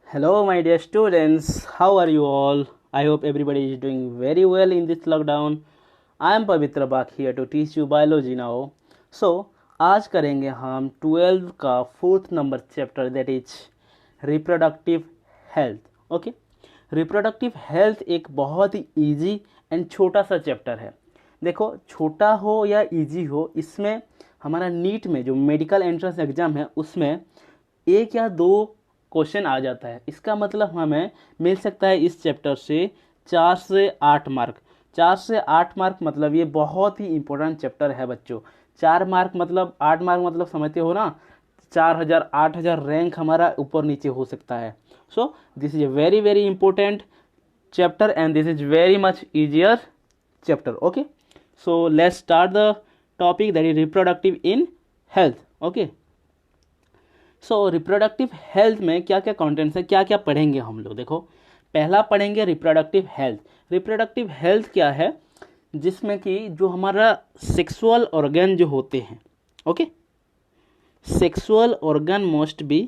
Hello, my dear students. How are you all? I hope everybody is doing very well in this lockdown. I am Pavitra Bak here to teach you biology now. So, आज करेंगे हम 12 का fourth number chapter that is reproductive health. Okay, reproductive health एक बहुत ही easy and छोटा सा chapter है. देखो, छोटा हो या इजी हो, इसमें हमारा नीट में जो मेडिकल एंट्रेंस एग्जाम है उसमें एक या दो क्वेश्चन आ जाता है. इसका मतलब हमें मिल सकता है इस चैप्टर से 4 से 8 मार्क. 4 से 8 मार्क मतलब ये बहुत ही इंपॉर्टेंट चैप्टर है बच्चों. 4 मार्क मतलब 8 मार्क मतलब समझते हो ना, 4,000 8,000 रैंक हमारा ऊपर नीचे हो सकता है. सो this is a very very important chapter and this is very much easier chapter. Okay, so let's start the topic that is reproductive in health. Okay, so reproductive health में क्या क्या कंटेंट्स है, क्या क्या पढ़ेंगे हम लोग. देखो, पहला पढ़ेंगे रिप्रोडक्टिव हेल्थ. रिप्रोडक्टिव हेल्थ क्या है, जिसमें कि जो हमारा सेक्सुअल ऑर्गन जो होते हैं, okay, sexual organ must be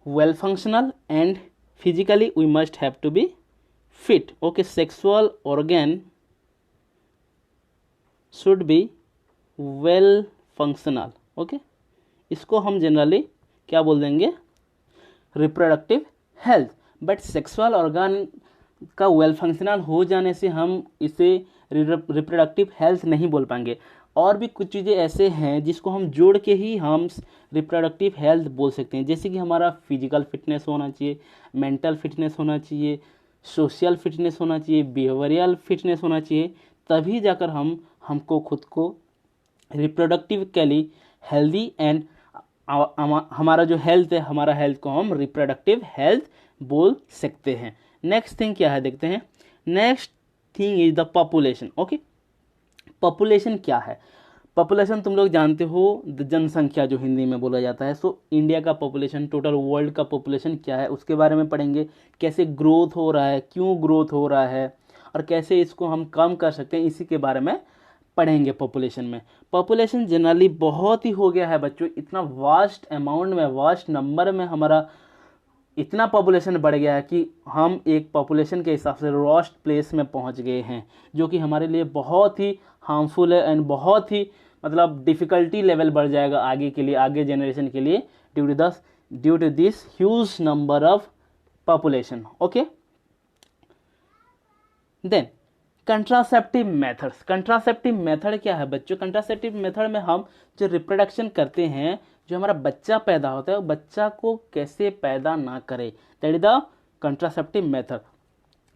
well functional and physically we must have to be fit. Okay, sexual organ should be well functional. Okay, इसको हम जनरली क्या बोल देंगे, reproductive health. But sexual organ का well functional हो जाने से हम इसे रिप्रोडक्टिव हेल्थ नहीं बोल पाएंगे. और भी कुछ चीज़ें ऐसे हैं जिसको हम जोड़ के ही हम रिप्रोडक्टिव हेल्थ बोल सकते हैं. जैसे कि हमारा फिजिकल फिटनेस होना चाहिए, मेंटल फिटनेस होना चाहिए, सोशल फिटनेस होना चाहिए, बिहेवियरल फिटनेस होना चाहिए. तभी जाकर हमको खुद को रिप्रोडक्टिवली हेल्दी एंड हमारा जो हेल्थ है, हमारा हेल्थ को हम रिप्रोडक्टिव हेल्थ बोल सकते हैं. नेक्स्ट थिंग क्या है देखते हैं. Next thing is the population. Okay, population क्या है. पॉपुलेशन तुम लोग जानते हो, जनसंख्या जो हिंदी में बोला जाता है. सो इंडिया का पॉपुलेशन, टोटल वर्ल्ड का पॉपुलेशन क्या है उसके बारे में पढ़ेंगे. कैसे ग्रोथ हो रहा है, क्यों ग्रोथ हो रहा है, और कैसे इसको हम कम कर सकते हैं, इसी के बारे में पढ़ेंगे. पॉपुलेशन में, पॉपुलेशन जनरली बहुत ही हो गया है बच्चों. इतना वास्ट अमाउंट में, वास्ट नंबर में हमारा इतना पॉपुलेशन बढ़ गया है कि हम एक पॉपुलेशन के हिसाब से रोस्ट प्लेस में पहुंच गए हैं, जो कि हमारे लिए बहुत ही हार्मफुल है एंड बहुत ही मतलब डिफ़िकल्टी लेवल बढ़ जाएगा आगे के लिए, आगे जनरेशन के लिए, due to this huge number of population. Okay, then contraceptive methods. Contraceptive method क्या है बच्चों. कंट्रासेप्टिव मेथड में हम जो रिप्रोडक्शन करते हैं, जो हमारा बच्चा पैदा होता है, बच्चा को कैसे पैदा ना करे, that is the contraceptive method.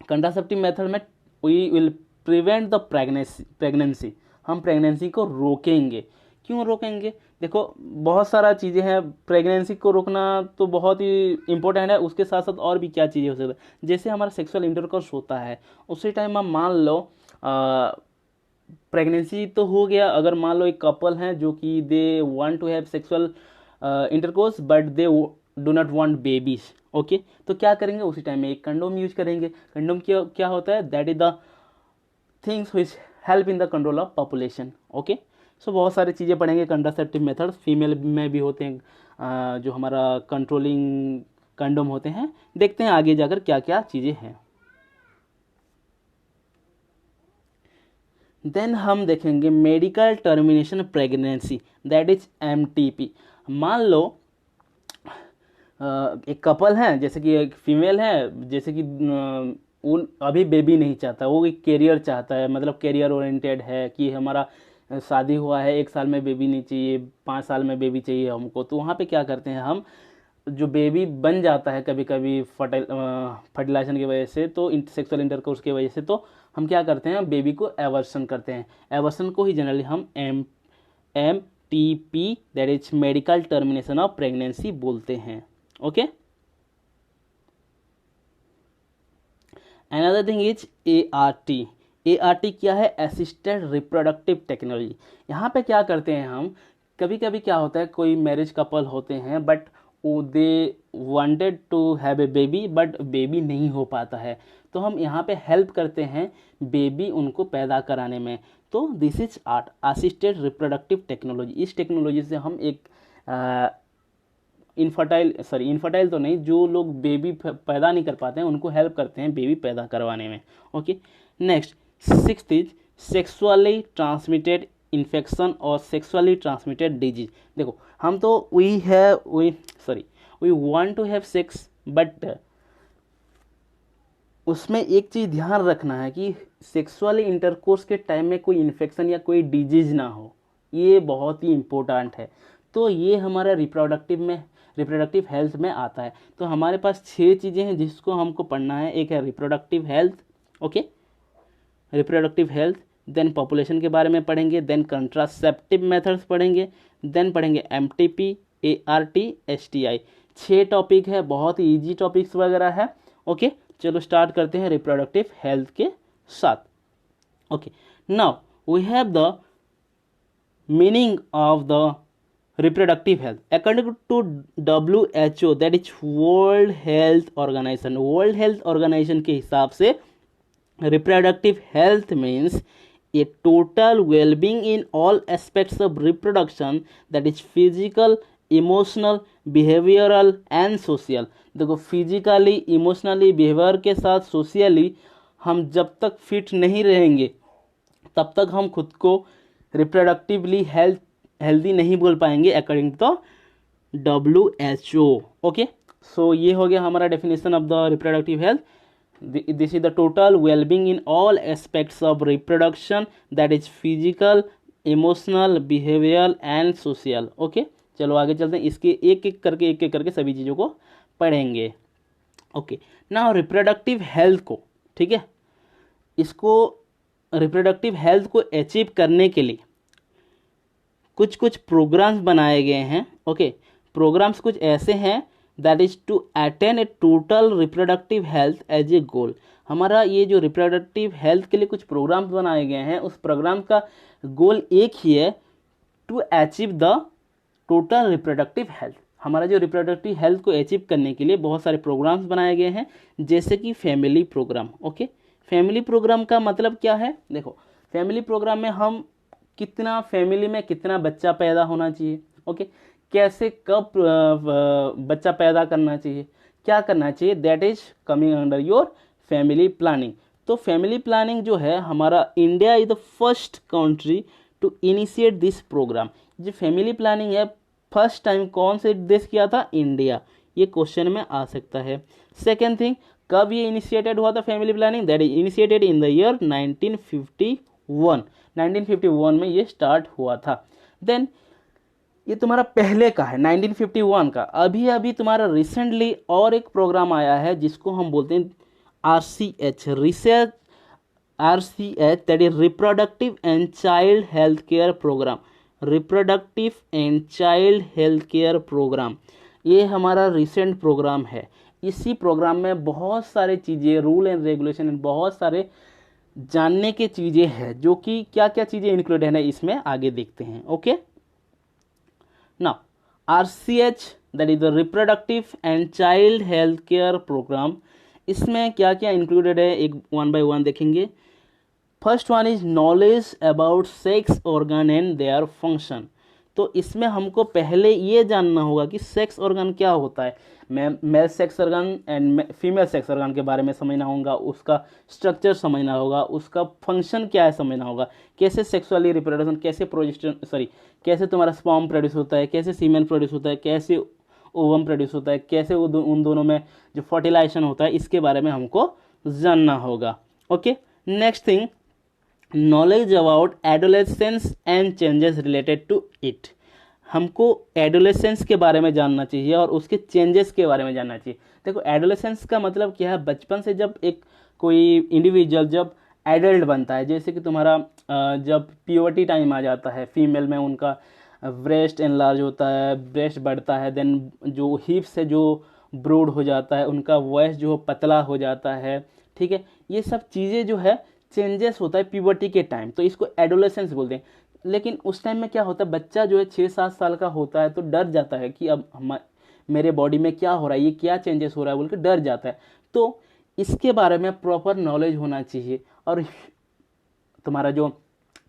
Contraceptive method में we will prevent the pregnancy. हम प्रेगनेंसी को रोकेंगे. क्यों रोकेंगे, देखो बहुत सारा चीज़ें हैं. प्रेगनेंसी को रोकना तो बहुत ही इंपॉर्टेंट है, उसके साथ साथ और भी क्या चीज़ें हो सकती है. जैसे हमारा सेक्सुअल इंटरकोर्स होता है, उसी टाइम हम मान लो प्रेगनेंसी तो हो गया. अगर मान लो एक कपल हैं जो कि they want to have sexual intercourse but they do not want babies. Okay, तो क्या करेंगे, उसी टाइम में एक कंडोम यूज करेंगे. कंडोम क्या होता है, that is the things which help in the control of population. Okay, so बहुत सारी चीज़ें पढ़ेंगे. कंट्रासेप्टिव मेथड्स फीमेल में भी होते हैं, जो हमारा कंट्रोलिंग कंडोम होते हैं. देखते हैं आगे जाकर क्या क्या चीज़ें हैं. देन हम देखेंगे medical termination pregnancy, that is MTP. मान लो एक कपल है, जैसे कि एक फीमेल है, जैसे कि वो अभी बेबी नहीं चाहता, वो एक कैरियर चाहता है, मतलब कैरियर ओरिएंटेड है कि हमारा शादी हुआ है, 1 साल में बेबी नहीं चाहिए, 5 साल में बेबी चाहिए हमको. तो वहाँ पे क्या करते हैं हम, जो बेबी बन जाता है कभी कभी फर्टिलाइजेशन की वजह से, तो सेक्सुअल इंटरकोर्स की वजह से, तो हम क्या करते हैं, बेबी को एवर्सन करते हैं. एवर्सन को ही जनरली हम MTP that is medical termination of pregnancy बोलते हैं. Okay, another thing is ART. ART क्या है, असिस्टेड रिप्रोडक्टिव टेक्नोलॉजी. यहाँ पे क्या करते हैं हम, कभी कभी क्या होता है, कोई मैरिज कपल होते हैं but they wanted to have a baby but baby नहीं हो पाता है, तो हम यहाँ पे हेल्प करते हैं बेबी उनको पैदा कराने में. तो this is art, assisted reproductive technology. इस टेक्नोलॉजी से हम एक इनफर्टाइल तो नहीं, जो लोग बेबी पैदा नहीं कर पाते हैं उनको हेल्प करते हैं बेबी पैदा करवाने में। Okay, next 6th is sexually transmitted infection और सेक्सुअली ट्रांसमिटेड डिजीज। देखो हम तो we want to have sex, but उसमें एक चीज़ ध्यान रखना है कि सेक्सुअली इंटरकोर्स के टाइम में कोई इन्फेक्शन या कोई डिजीज ना हो, ये बहुत ही इम्पोर्टेंट है। तो ये हमारा रिप्रोडक्टिव हेल्थ में आता है। तो हमारे पास 6 चीज़ें हैं जिसको हमको पढ़ना है। एक है reproductive health, okay, reproductive health, then population के बारे में पढ़ेंगे, देन कंट्रासेप्टिव मेथड्स पढ़ेंगे, देन पढ़ेंगे MTP, ART, STI। 6 टॉपिक है, बहुत ही ईजी टॉपिक्स वगैरह है। ओके, चलो स्टार्ट करते हैं रिप्रोडक्टिव हेल्थ के साथ। Okay, now we have the meaning of the reproductive health according to WHO, that is World Health Organization। World Health Organization के हिसाब से reproductive health means a total well-being in all aspects of reproduction, that is physical, emotional, behavioral and social। देखो physically, emotionally, behaviour के साथ socially हम जब तक fit नहीं रहेंगे तब तक हम खुद को रिप्रोडक्टिवली हेल्दी नहीं बोल पाएंगे according to WHO। Okay, so ये हो गया हमारा definition of the reproductive health. This is the total wellbeing in all aspects of reproduction, that is physical, emotional, behaviour and social. Okay, चलो आगे चलते हैं, इसके एक एक करके सभी चीज़ों को पढ़ेंगे। ओके, नाउ रिप्रोडक्टिव हेल्थ को, ठीक है, इसको रिप्रोडक्टिव हेल्थ को अचीव करने के लिए कुछ प्रोग्राम्स बनाए गए हैं। ओके, प्रोग्राम्स कुछ ऐसे हैं, that is to attain a total reproductive health as a goal. हमारा ये जो रिप्रोडक्टिव हेल्थ के लिए कुछ प्रोग्राम्स बनाए गए हैं, उस प्रोग्राम का गोल एक ही है, to achieve the total reproductive health. हमारा जो रिप्रोडक्टिव हेल्थ को अचीव करने के लिए बहुत सारे प्रोग्राम्स बनाए गए हैं, जैसे कि family program. Okay, family program का मतलब क्या है? देखो, फैमिली प्रोग्राम में हम फैमिली में कितना बच्चा पैदा होना चाहिए, ओके, कैसे कब बच्चा पैदा करना चाहिए, क्या करना चाहिए, that is coming under your family planning. तो फैमिली प्लानिंग जो है, हमारा India is the first country to initiate this program. जो फैमिली प्लानिंग है, फर्स्ट टाइम कौन से देश किया था? इंडिया। ये क्वेश्चन में आ सकता है। सेकेंड थिंग, कब ये इनिशिएटेड हुआ था family planning? That is initiated in the year 1951। 1951 में ये स्टार्ट हुआ था। देन ये तुम्हारा पहले का है 1951 का। अभी तुम्हारा रिसेंटली और एक प्रोग्राम आया है जिसको हम बोलते हैं RCH, that is reproductive and child health care program. Reproductive and child health care program, ये हमारा रिसेंट प्रोग्राम है। इसी प्रोग्राम में बहुत सारे चीज़ें, रूल एंड रेगुलेशन, बहुत सारे जानने की चीज़ें हैं, जो कि क्या क्या चीज़ें इंक्लूड है ना, इसमें आगे देखते हैं। Okay, now RCH, that is the reproductive and child health care program. इसमें क्या क्या इंक्लूडेड है, एक वन बाय वन देखेंगे। First one is knowledge about sex organ and their function. तो इसमें हमको पहले ये जानना होगा कि सेक्स ऑर्गन क्या होता है। Male sex organ and female sex organ के बारे में समझना होगा, उसका स्ट्रक्चर समझना होगा, उसका फंक्शन क्या है समझना होगा, कैसे सेक्सुअली रिप्रोडक्शन, कैसे तुम्हारा स्पर्म प्रोड्यूस होता है, कैसे सीमेन प्रोड्यूस होता है, कैसे ओवम प्रोड्यूस होता है, कैसे उन दोनों में जो फर्टिलाइजेशन होता है, इसके बारे में हमको जानना होगा। Okay, next thing, knowledge about adolescence and changes related to it. हमको एडोलेसेंस के बारे में जानना चाहिए और उसके चेंजेस के बारे में जानना चाहिए। देखो, एडोलेसेंस का मतलब क्या है? बचपन से जब एक कोई इंडिविजुअल जब एडल्ट बनता है, जैसे कि तुम्हारा जब प्यूबर्टी टाइम आ जाता है, फीमेल में उनका ब्रेस्ट एनलार्ज होता है, ब्रेस्ट बढ़ता है, देन जो हिप्स है जो ब्रोड हो जाता है, उनका वॉइस जो पतला हो जाता है, ठीक है, ये सब चीज़ें जो है चेंजेस होता है प्यूबर्टी के टाइम, तो इसको एडोलेसेंस बोलते हैं। लेकिन उस टाइम में क्या होता है, बच्चा जो है 6-7 साल का होता है तो डर जाता है कि अब मेरे बॉडी में क्या हो रहा है, ये क्या चेंजेस हो रहा है बोल के डर जाता है। तो इसके बारे में प्रॉपर नॉलेज होना चाहिए। और तुम्हारा जो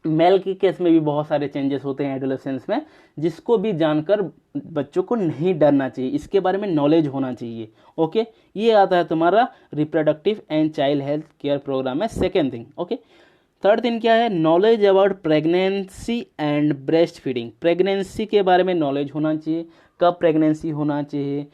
मेल के केस में भी बहुत सारे चेंजेस होते हैं एडोलेसेंस में, जिसको भी जानकर बच्चों को नहीं डरना चाहिए, इसके बारे में नॉलेज होना चाहिए। ओके, ये आता है तुम्हारा reproductive and child health care programme में second thing. Okay, third thing क्या है, knowledge about pregnancy and breast feeding. Pregnancy के बारे में नॉलेज होना चाहिए, कब प्रेगनेंसी होना चाहिए,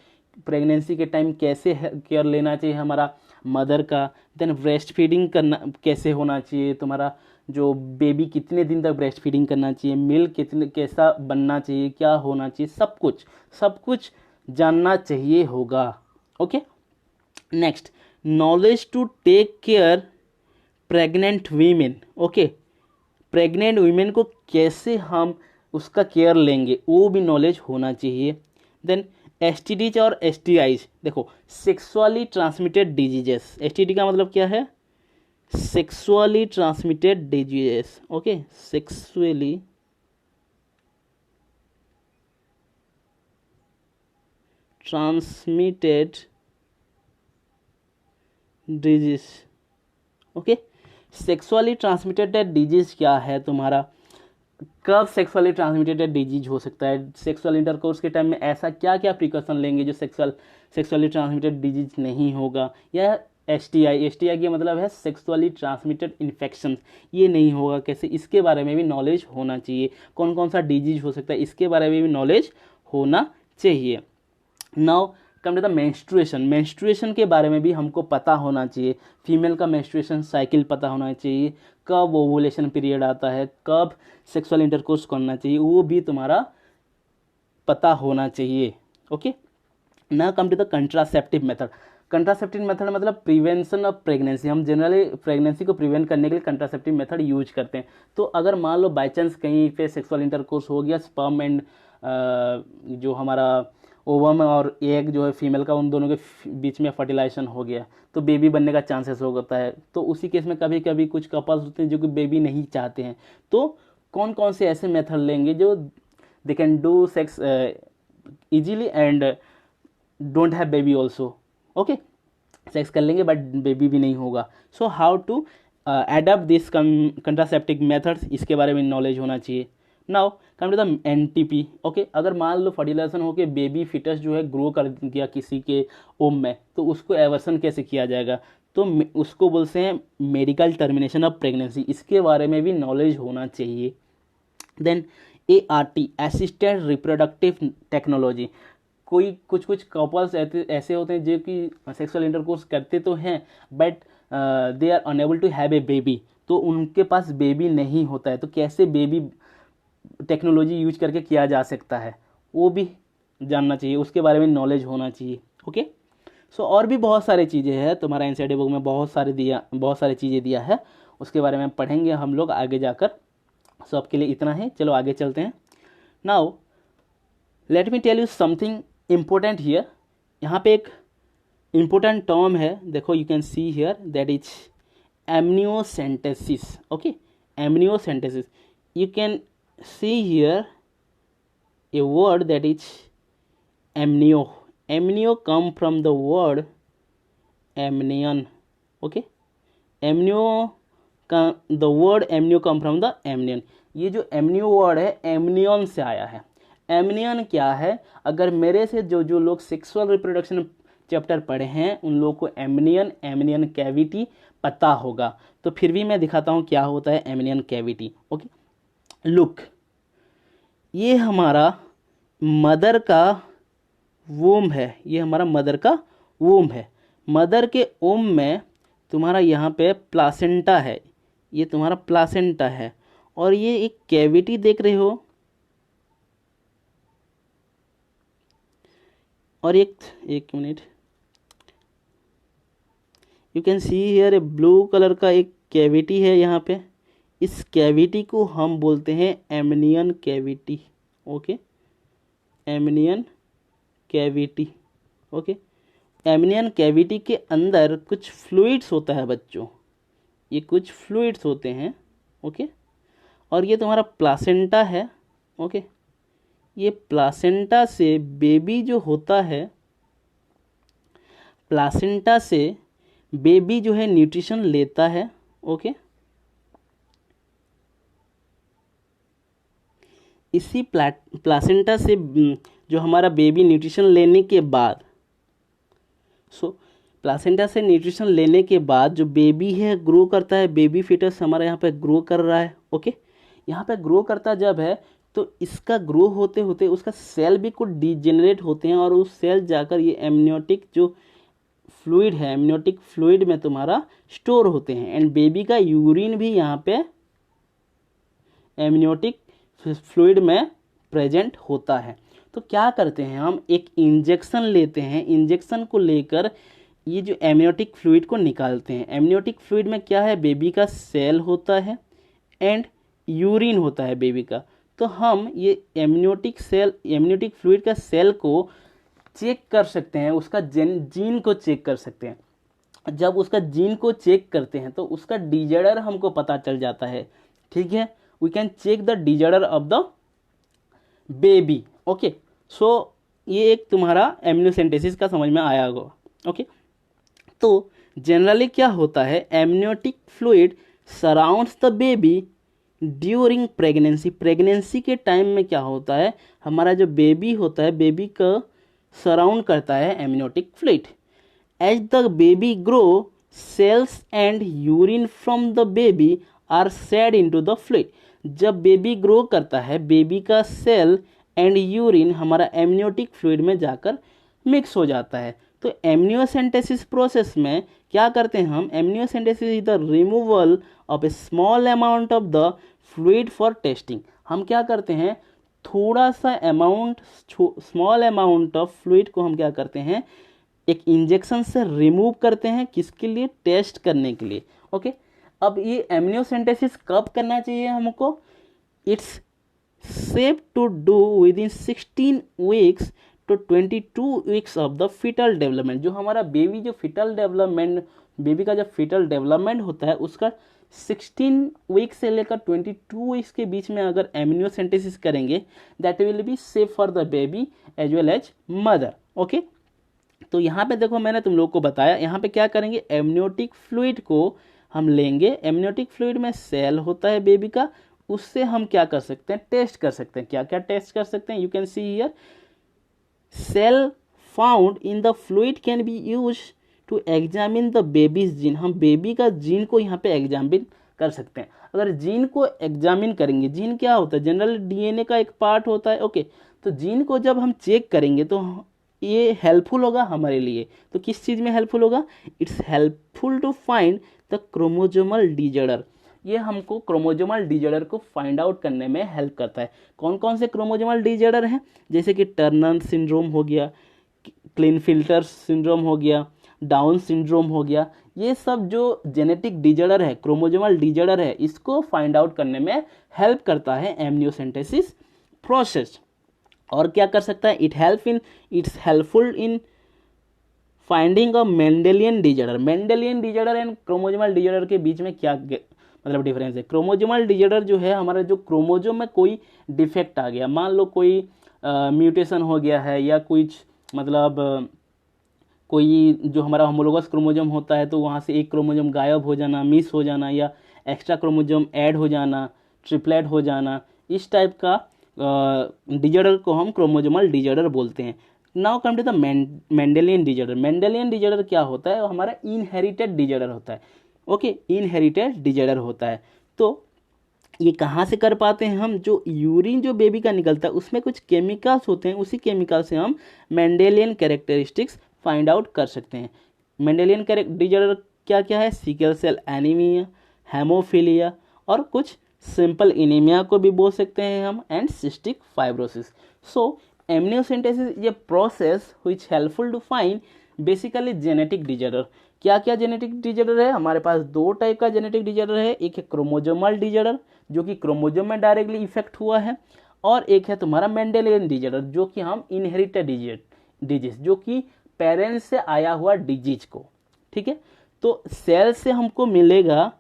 प्रेगनेंसी के टाइम कैसे केयर लेना चाहिए हमारा मदर का, देन ब्रेस्ट फीडिंग करना कैसे होना चाहिए, तुम्हारा जो बेबी कितने दिन तक ब्रेस्ट फीडिंग करना चाहिए, मिल्क कितने कैसा बनना चाहिए, क्या होना चाहिए, सब कुछ जानना चाहिए होगा। Okay, next, knowledge to take care pregnant women. Okay, pregnant women को कैसे हम उसका केयर लेंगे वो भी नॉलेज होना चाहिए। देन एसटीडीज और एसटीआईज, देखो सेक्सुअली ट्रांसमिटेड डिजीजेस, एसटीडी का मतलब क्या है, sexually transmitted diseases. Okay, sexually transmitted disease. Okay, sexually transmitted disease क्या है तुम्हारा, कब सेक्सुअली ट्रांसमिटेड डिजीज हो सकता है, सेक्सुअल इंटरकोर्स के टाइम में ऐसा क्या क्या प्रिकॉशन लेंगे जो सेक्सुअली ट्रांसमिटेड डिजीज नहीं होगा, या एसटीआई का मतलब है सेक्सुअली ट्रांसमिटेड इन्फेक्शन, ये नहीं होगा कैसे, इसके बारे में भी नॉलेज होना चाहिए। कौन कौन सा डिजीज हो सकता है इसके बारे में भी नॉलेज होना चाहिए। Now come to the menstruation, menstruation के बारे में भी हमको पता होना चाहिए, फीमेल का मेंस्ट्रुएशन साइकिल पता होना चाहिए, कब ओवुलेशन पीरियड आता है, कब सेक्सुअल इंटरकोर्स करना चाहिए, वो भी तुम्हारा पता होना चाहिए। ओके, ना come to the contraceptive method. Contraceptive method मतलब प्रिवेंशन ऑफ प्रेगनेंसी, हम जनरली प्रेगनेंसी को प्रिवेंट करने के लिए कंट्रासेप्टिव मेथड यूज करते हैं। तो अगर मान लो बाई चांस कहीं पे सेक्सुअल इंटरकोर्स हो गया, स्पर्म एंड जो हमारा ओवम और एग जो है फीमेल का, उन दोनों के बीच में फर्टिलाइजेशन हो गया तो बेबी बनने का चांसेस होता है। तो उसी केस में कभी कभी कुछ कपल्स होते हैं जो कि बेबी नहीं चाहते हैं, तो कौन कौन से ऐसे मेथड लेंगे जो they can do sex easily and don't have baby also. Okay, sex कर लेंगे बट बेबी भी नहीं होगा। So how to adapt this contraceptive methods, इसके बारे में नॉलेज होना चाहिए। Now come to the NTP. Okay, अगर मान लो फर्टिलाइजेशन होकर बेबी फिटस जो है ग्रो कर गया किसी के ओम में, तो उसको एवर्सन कैसे किया जाएगा, तो उसको बोलते हैं मेडिकल टर्मिनेशन ऑफ प्रेगनेंसी, इसके बारे में भी नॉलेज होना चाहिए। Then ART, assisted reproductive technology, कोई कुछ कपल्स ऐसे होते हैं जो कि सेक्सुअल इंटरकोर्स करते तो हैं but they are unable to have a baby, तो उनके पास बेबी नहीं होता है, तो कैसे बेबी टेक्नोलॉजी यूज करके किया जा सकता है वो भी जानना चाहिए, उसके बारे में नॉलेज होना चाहिए। ओके, सो और भी बहुत सारी चीज़ें हैं तुम्हारा एनसीईआरटी बुक में, बहुत सारी चीज़ें दिया है, उसके बारे में पढ़ेंगे हम लोग आगे जाकर। सो आपके लिए इतना है, चलो आगे चलते हैं। Now let me tell you something important here, यहाँ पे एक इम्पोर्टेंट टर्म है, देखो you can see here, that is amniocentesis. Okay, amniocentesis, you can see here a word that is amnio. Amnio come from the word amnion. Okay, amnio the word amnio come from the amnion. ये जो amnio word है amnion से आया है। amnion क्या है, अगर मेरे से जो लोग सेक्सुअल रिप्रोडक्शन चैप्टर पढ़े हैं उन लोगों को एमनियन कैविटी पता होगा, तो फिर भी मैं दिखाता हूँ क्या होता है एमनियन कैविटी। ओके, लुक, ये हमारा मदर का वोम है, ये हमारा मदर का वोम है। मदर के ओम में तुम्हारा यहाँ पे प्लासेंटा है, ये तुम्हारा प्लासेंटा है, और ये एक कैविटी देख रहे हो, और एक minute, you can see here A blue colour का एक कैविटी है यहाँ पे, इस कैविटी को हम बोलते हैं amnion cavity. Okay, amnion cavity. Okay, amnion cavity के अंदर कुछ फ्लूइड्स होता है बच्चों, ये कुछ फ्लूइड्स होते हैं। ओके, और ये तुम्हारा प्लासेंटा है। ओके, ये प्लासेंटा से बेबी जो होता है, प्लासेंटा से बेबी जो है न्यूट्रिशन लेता है। ओके, इसी प्लासेंटा से जो हमारा बेबी न्यूट्रिशन लेने के बाद, प्लासेंटा से न्यूट्रिशन लेने के बाद जो बेबी है ग्रो करता है, बेबी फीटस हमारा यहाँ पे ग्रो कर रहा है। ओके, यहाँ पे ग्रो करता जब है तो इसका ग्रो होते होते उसका सेल भी कुछ डिजेनरेट होते हैं और उस सेल जाकर ये एमनियोटिक जो फ्लूइड है, एमनियोटिक फ्लूइड में तुम्हारा स्टोर होते हैं। एंड बेबी का यूरिन भी यहाँ पे एमनियोटिक फ्लूइड में प्रेजेंट होता है। तो क्या करते हैं हम, एक इंजेक्शन लेते हैं, इंजेक्शन को लेकर ये जो एमनियोटिक फ्लूइड को निकालते हैं। एमनियोटिक फ्लूइड में क्या है, बेबी का सेल होता है एंड यूरिन होता है बेबी का। तो हम ये एमनियोटिक फ्लूइड का सेल को चेक कर सकते हैं, उसका जीन को चेक कर सकते हैं। जब उसका जीन को चेक करते हैं तो उसका डिजॉर्डर हमको पता चल जाता है। ठीक है, we can check the disorder of the baby. Okay, so ये एक तुम्हारा एमनियोसेंटेसिस का समझ में आया होगा। ओके, तो जनरली क्या होता है, amniotic fluid surrounds the baby during pregnancy. Pregnancy के टाइम में क्या होता है, हमारा जो बेबी होता है, बेबी का सराउंड करता है amniotic fluid. As the baby grow, cells and urine from the baby are shed into the fluid. जब बेबी ग्रो करता है, बेबी का सेल एंड यूरिन हमारा एमनियोटिक फ्लूइड में जाकर मिक्स हो जाता है। तो एमनियोसेंटेसिस प्रोसेस में क्या करते हैं हम, amniocentesis is the removal of A small amount of the fluid for testing. हम क्या करते हैं, थोड़ा सा amount, small amount of fluid को हम क्या करते हैं, एक इंजेक्शन से रिमूव करते हैं, किसके लिए, टेस्ट करने के लिए। ओके, अब ये एमनियोसेंटेसिस कब करना चाहिए हमको, it's safe to do within 16 weeks to 22 weeks of the fetal development. जो हमारा बेबी जो फीटल डेवलपमेंट, बेबी का जब फीटल डेवलपमेंट होता है उसका 16 वीक से लेकर 22 वीक्स के बीच में अगर एमनियोसेंटेसिस करेंगे, that will be safe for the baby as well as mother. Okay, तो यहाँ पे देखो मैंने तुम लोग को बताया, यहाँ पे क्या करेंगे, एमनियोटिक फ्लूइड को हम लेंगे। एमनियोटिक फ्लूइड में सेल होता है बेबी का, उससे हम क्या कर सकते हैं, टेस्ट कर सकते हैं। क्या क्या टेस्ट कर सकते हैं, you can see here, cell found in the fluid can be use to examine the baby's gene. हम बेबी का जीन को यहाँ पे एग्जामिन कर सकते हैं। अगर जीन को एग्जामिन करेंगे, जीन क्या होता है, जनरल डीएनए का एक पार्ट होता है। ओके, तो जीन को जब हम चेक करेंगे तो ये हेल्पफुल होगा हमारे लिए। तो किस चीज़ में हेल्पफुल होगा, it's helpful to find the chromosomal disorder. ये हमको क्रोमोजोमल डिजॉर्डर को फाइंड आउट करने में हेल्प करता है। कौन कौन से क्रोमोजोमल डिजॉर्डर हैं, जैसे कि टर्नर सिंड्रोम हो गया, क्लिनफिल्टर सिंड्रोम हो गया, डाउन सिंड्रोम हो गया। ये सब जो जेनेटिक डिजॉर्डर है, क्रोमोजोमल डिजॉर्डर है, इसको फाइंड आउट करने में हेल्प करता है एमनियोसेंटेसिस प्रोसेस। और क्या कर सकता है, it's helpful in finding a Mendelian disorder. Mendelian disorder and chromosomal disorder के बीच में क्या मतलब डिफरेंस है। क्रोमोजोमल डिजॉर्डर जो है, हमारा जो क्रोमोजोम में कोई डिफेक्ट आ गया, मान लो कोई म्यूटेशन हो गया है, या कुछ मतलब कोई जो हमारा होमोलोगस क्रोमोजोम होता है तो वहाँ से एक क्रोमोजोम गायब हो जाना, मिस हो जाना, या एक्स्ट्रा क्रोमोजोम ऐड हो जाना, ट्रिपलेट हो जाना, इस टाइप का डिजॉर्डर को हम क्रोमोजोमल डिजॉर्डर बोलते हैं। Now come to the Mendelian disorder. Mendelian disorder क्या होता है, हमारा इनहेरिटेड डिजॉर्डर होता है। ओके, इनहेरिटेड डिजॉर्डर होता है। तो ये कहाँ से कर पाते हैं हम, जो यूरिन जो बेबी का निकलता है उसमें कुछ केमिकल्स होते हैं, उसी केमिकल से हम मेंडेलियन कैरेक्टरिस्टिक्स फाइंड आउट कर सकते हैं। मेंडेलियन डिजॉर्डर क्या क्या है, सिकल सेल एनीमिया, हेमोफीलिया, और कुछ सिंपल एनीमिया को भी बोल सकते हैं हम, and cystic fibrosis. So amniocentesis is a process which helpful to find basically genetic disorder. क्या क्या जेनेटिक डिजॉर्डर है, हमारे पास दो टाइप का जेनेटिक डिजॉर्डर है। एक है क्रोमोजोमल डिजॉर्डर जो कि क्रोमोजोम में डायरेक्टली इफेक्ट हुआ है, और एक है तुम्हारा मेंडेलियन डिजॉर्डर जो कि हम इनहेरिटेड डिजीज, जो कि पेरेंट्स से आया हुआ डिजीज को। ठीक है, तो सेल से हमको मिलेगा,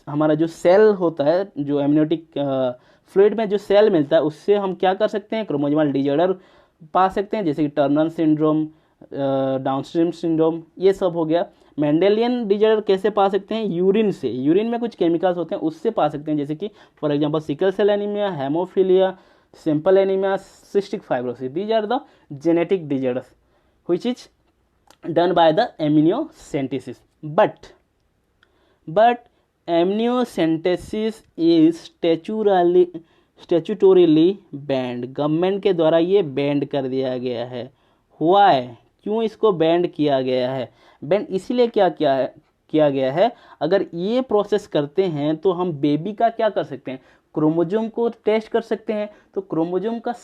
हमारा जो सेल होता है, जो एमनियोटिक फ्लूइड में जो सेल मिलता है, उससे हम क्या कर सकते हैं, क्रोमोजोमल डिजॉर्डर पा सकते हैं, जैसे कि टर्नर सिंड्रोम, डाउनस्ट्रीम सिंड्रोम, ये सब हो गया। मेंडेलियन डिजॉर्डर कैसे पा सकते हैं, यूरिन से, यूरिन में कुछ केमिकल्स होते हैं उससे पा सकते हैं, जैसे कि for example sickle cell anaemia, haemophilia, simple anemia, cystic fibrosis. These are the genetic disorders which is done by the amniocentesis. But amniocentesis is statutorily banned. Government के द्वारा ये बैंड कर दिया गया है. Why? क्यों इसको बैंड किया गया है? बैंड इसीलिए किया गया है, अगर ये प्रोसेस करते हैं तो हम बेबी का क्या कर सकते हैं, क्रोमोजोम को टेस्ट कर सकते हैं. तो क्रोमोजोम का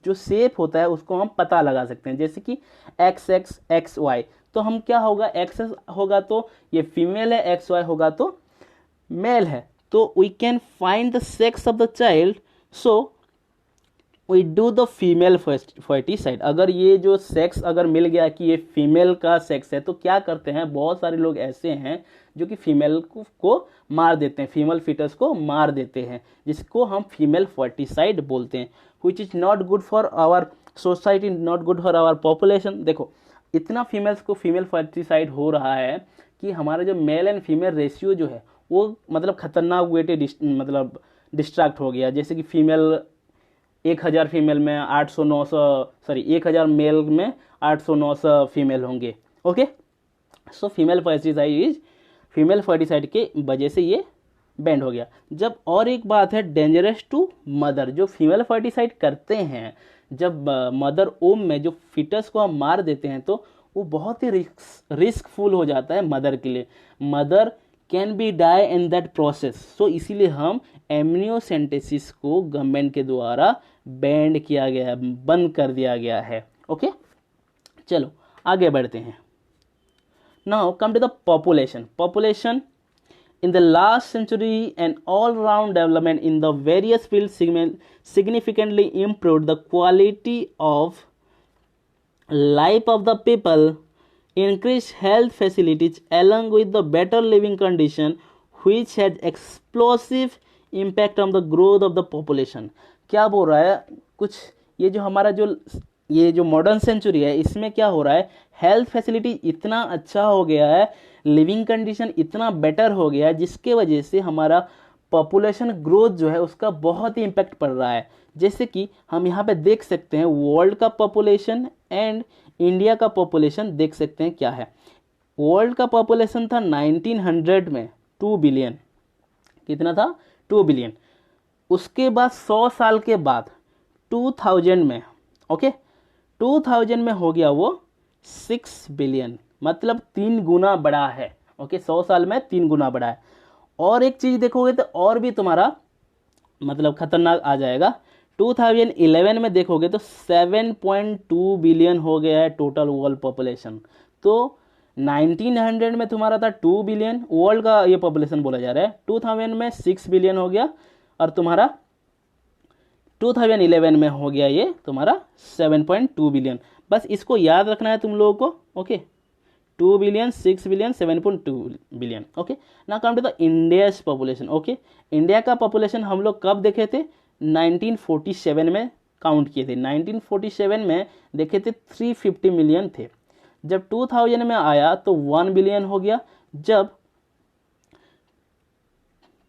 जो शेप होता है उसको हम पता लगा सकते हैं, जैसे कि XX XY. तो हम क्या होगा, XX होगा तो ये फीमेल है, XY होगा तो मेल है. तो we can find the sex of the child. So we do the female foeticide. अगर ये जो सेक्स अगर मिल गया कि ये फीमेल का सेक्स है, तो क्या करते हैं, बहुत सारे लोग ऐसे हैं जो कि फीमेल को मार देते हैं, फीमेल फीटस को मार देते हैं, जिसको हम फीमेल फर्टिसाइड बोलते हैं. Which is not good for our society, not good for our population. देखो इतना फीमेल्स को फीमेल फर्टिसाइड हो रहा है कि हमारा जो मेल एंड फीमेल रेशियो जो है वो मतलब खतरनाक वे मतलब डिस्ट्रैक्ट हो गया. जैसे कि फीमेल 1000 फीमेल में 1000 मेल में 800-900 फीमेल होंगे. ओके, सो फीमेल फर्टिसाइड के वजह से ये बैंड हो गया. जब और एक बात है डेंजरस टू मदर. जो फीमेल फर्टिसाइड करते हैं, जब मदर ओम में जो फिटस को हम मार देते हैं तो वो बहुत ही रिस्कफुल हो जाता है मदर के लिए. Mother can be die in that process. So इसीलिए हम एमनियोसेंटेसिस को गवर्नमेंट के द्वारा बैंड किया गया है, बंद कर दिया गया है. ओके, चलो आगे बढ़ते हैं. Now come to the population. In the last century, an all-round development in the various fields significantly improved the quality of life of the people, increased health facilities along with the better living condition, which had explosive impact on the growth of the population. क्या बोल रहा है कुछ, ये जो हमारा ये जो मॉडर्न सेंचुरी है इसमें क्या हो रहा है, हेल्थ फैसिलिटी इतना अच्छा हो गया है, लिविंग कंडीशन इतना बेटर हो गया है, जिसके वजह से हमारा पॉपुलेशन ग्रोथ जो है उसका बहुत ही इम्पैक्ट पड़ रहा है. जैसे कि हम यहाँ पे देख सकते हैं वर्ल्ड का पॉपुलेशन एंड इंडिया का पॉपुलेशन देख सकते हैं क्या है. वर्ल्ड का पॉपुलेशन था 1900 में 2 बिलियन. कितना था, 2 बिलियन. उसके बाद 100 साल के बाद 2000 में, ओके 2000 में हो गया वो 6 बिलियन, मतलब 3 गुना बढ़ा है. ओके, 100 साल में 3 गुना बढ़ा है. और एक चीज देखोगे तो और भी तुम्हारा मतलब खतरनाक आ जाएगा. 2011 में देखोगे तो 7.2 बिलियन हो गया है टोटल वर्ल्ड पॉपुलेशन. तो 1900 में तुम्हारा था 2 बिलियन, वर्ल्ड का ये पॉपुलेशन बोला जा रहा है. 2000 में 6 बिलियन हो गया और तुम्हारा 2011 में हो गया ये तुम्हारा 7.2 बिलियन. बस इसको याद रखना है तुम लोगों को. Okay, 2 billion, 6 billion, 7.2 billion. Okay, now come to the India's population. Okay, India का पॉपुलेशन हम लोग कब देखे थे, 1947 में काउंट किए थे. 1947 में देखे थे 350 मिलियन थे. जब 2000 में आया तो 1 बिलियन हो गया. जब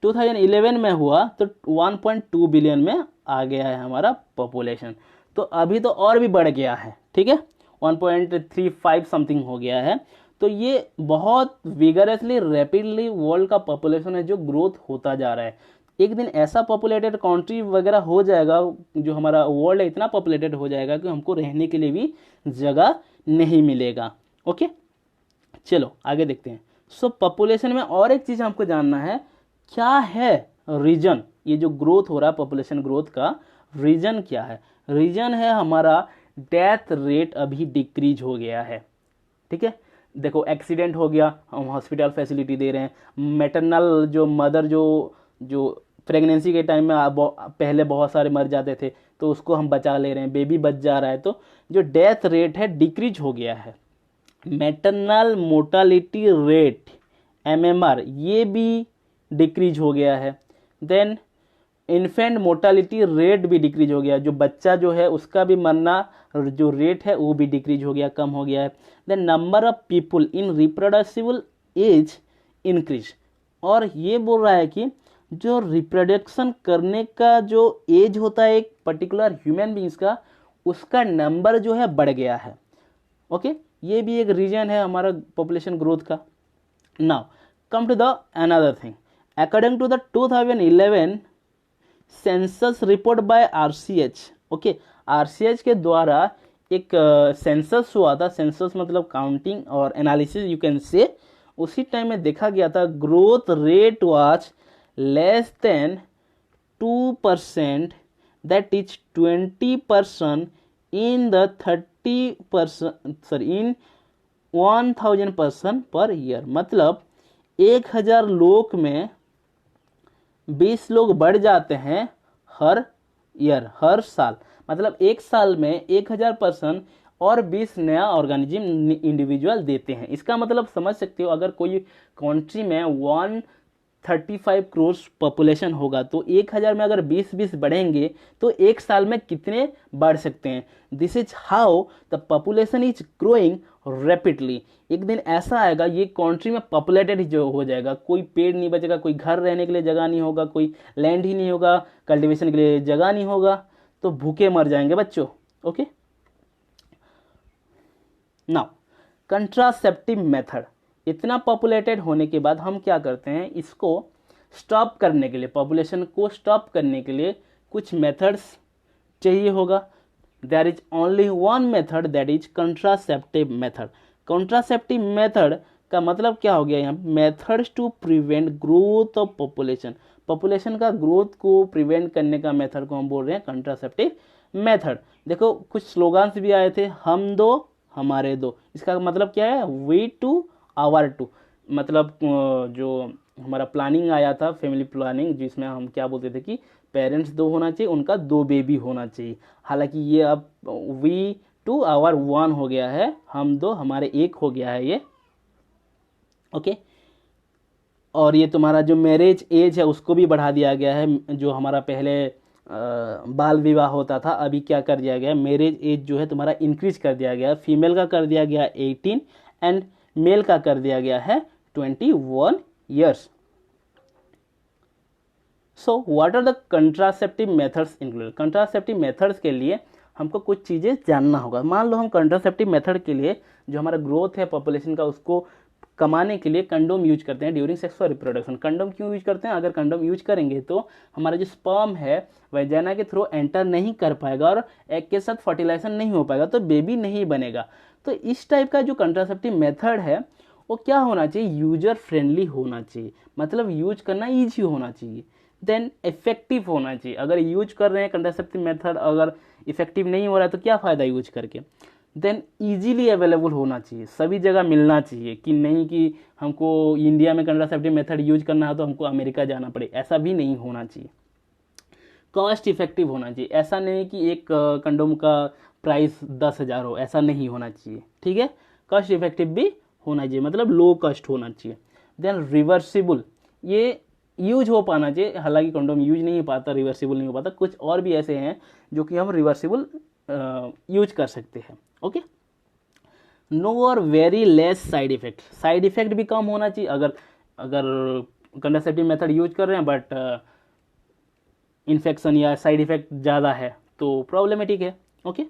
2011 में हुआ तो 1.2 बिलियन में आ गया है हमारा पॉपुलेशन. तो अभी तो और भी बढ़ गया है, ठीक है, 1.35 समथिंग हो गया है. तो ये बहुत विगरसली रैपिडली वर्ल्ड का पॉपुलेशन है जो ग्रोथ होता जा रहा है. एक दिन ऐसा पॉपुलेटेड कंट्री वगैरह हो जाएगा, जो हमारा वर्ल्ड है इतना पॉपुलेटेड हो जाएगा कि हमको रहने के लिए भी जगह नहीं मिलेगा. ओके, चलो आगे देखते हैं. सो पॉपुलेशन में और एक चीज़ हमको जानना है, क्या है रीजन. ये जो ग्रोथ हो रहा है पॉपुलेशन ग्रोथ का रीजन क्या है. रीजन है हमारा डेथ रेट अभी डिक्रीज हो गया है. ठीक है, देखो एक्सीडेंट हो गया, हम हॉस्पिटल फैसिलिटी दे रहे हैं. मैटरनल जो मदर जो प्रेगनेंसी के टाइम में पहले बहुत सारे मर जाते थे तो उसको हम बचा ले रहे हैं, बेबी बच जा रहा है. तो जो डेथ रेट है डिक्रीज हो गया है. मैटरनल मोर्टालिटी रेट MMR ये भी डिक्रीज हो गया है. देन इन्फेंट मोर्टालिटी रेट भी डिक्रीज हो गया, जो बच्चा जो है उसका भी मरना जो रेट है वो भी डिक्रीज हो गया, कम हो गया है. Then number of people in reproductive age increase. और ये बोल रहा है कि जो रिप्रोडक्शन करने का जो एज होता है एक पर्टिकुलर ह्यूमन बींग्स का, उसका नंबर जो है बढ़ गया है। ओके, ये भी एक रीजन है हमारा पॉपुलेशन ग्रोथ का। Now come to the another thing, according to the 2011 census report by RCH. Okay, RCH के द्वारा एक सेंसस हुआ था, सेंसस मतलब काउंटिंग और एनालिसिस यू कैन से। उसी टाइम में देखा गया था growth rate was less than 2%, that is 20% in the 30%, sorry in 1000 person per year. मतलब 1000 लोग में 20 लोग बढ़ जाते हैं हर ईयर, हर साल। मतलब एक साल में 1000% और 20 नया ऑर्गेनिज्म इंडिविजुअल देते हैं। इसका मतलब समझ सकते हो, अगर कोई कंट्री में 135 करोड़ पॉपुलेशन होगा तो 1000 में अगर 20-20 बढ़ेंगे तो एक साल में कितने बढ़ सकते हैं। This is how the population is growing rapidly. एक दिन ऐसा आएगा ये कंट्री में पॉपुलेटेड जो हो जाएगा, कोई पेड़ नहीं बचेगा, कोई घर रहने के लिए जगह नहीं होगा, कोई लैंड ही नहीं होगा, कल्टीवेशन के लिए जगह नहीं होगा, तो भूखे मर जाएंगे बच्चों। Okay, now contraceptive method. इतना पॉपुलेटेड होने के बाद हम क्या करते हैं, इसको स्टॉप करने के लिए, पॉपुलेशन को स्टॉप करने के लिए कुछ मेथड्स चाहिए होगा। There is only one method, that is contraceptive method. Contraceptive method का मतलब क्या हो गया यहाँ, methods to prevent growth of population. Population का ग्रोथ को प्रिवेंट करने का मेथड को हम बोल रहे हैं कंट्रासेप्टिव मेथड। देखो कुछ स्लोगन्स भी आए थे, हम दो हमारे दो। इसका मतलब क्या है, वी टू आवर टू। मतलब जो हमारा प्लानिंग आया था, फैमिली प्लानिंग, जिसमें हम क्या बोलते थे कि पेरेंट्स दो होना चाहिए, उनका दो बेबी होना चाहिए। हालांकि ये अब वी टू आवर वन हो गया है, हम दो हमारे एक हो गया है ये। ओके, और ये तुम्हारा जो मैरिज एज है उसको भी बढ़ा दिया गया है। जो हमारा पहले बाल विवाह होता था, अभी क्या कर दिया गया है, मैरिज एज जो है तुम्हारा इंक्रीज कर दिया गया है। फीमेल का कर दिया गया 18 एंड मेल का कर दिया गया है 21 years. So what are the contraceptive methods included. Contraceptive methods के लिए हमको कुछ चीज़ें जानना होगा। मान लो हम कंट्रासेप्टिव मेथड के लिए जो हमारा ग्रोथ है पॉपुलेशन का उसको कमाने के लिए कंडोम यूज करते हैं ड्यूरिंग सेक्सुअल रिप्रोडक्शन। कंडोम क्यों यूज करते हैं, अगर कंडोम यूज करेंगे तो हमारा जो स्पर्म है वैजाइना के थ्रू एंटर नहीं कर पाएगा और एग के साथ फर्टिलाइजेशन नहीं हो पाएगा, तो बेबी नहीं बनेगा। तो इस टाइप का जो कंट्रासेप्टिव मेथड है वो क्या होना चाहिए, यूजर फ्रेंडली होना चाहिए। मतलब यूज करना ईजी होना चाहिए, देन इफेक्टिव होना चाहिए। अगर यूज कर रहे हैं कंट्रासेप्टिव मेथड, अगर इफेक्टिव नहीं हो रहा है तो क्या फ़ायदा यूज करके। देन इजीली अवेलेबल होना चाहिए, सभी जगह मिलना चाहिए, कि नहीं कि हमको इंडिया में कंट्रासेप्टिव मेथड यूज करना है तो हमको अमेरिका जाना पड़े, ऐसा भी नहीं होना चाहिए। कॉस्ट इफेक्टिव होना चाहिए, ऐसा नहीं कि एक कंडोम का प्राइस 10,000 हो, ऐसा नहीं होना चाहिए। ठीक है, कॉस्ट इफेक्टिव भी होना चाहिए, मतलब लो कॉस्ट होना चाहिए। देन रिवर्सिबल, ये यूज हो पाना चाहिए। हालांकि कंडोम यूज नहीं हो पाता, रिवर्सिबल नहीं हो पाता, कुछ और भी ऐसे हैं जो कि हम रिवर्सिबल यूज कर सकते हैं। ओके, नो और very less side effect. Side effect भी कम होना चाहिए। अगर कंट्रासेप्टिव मेथड यूज कर रहे हैं बट इन्फेक्शन या साइड इफेक्ट ज़्यादा है तो प्रॉब्लमेटिक है। Okay,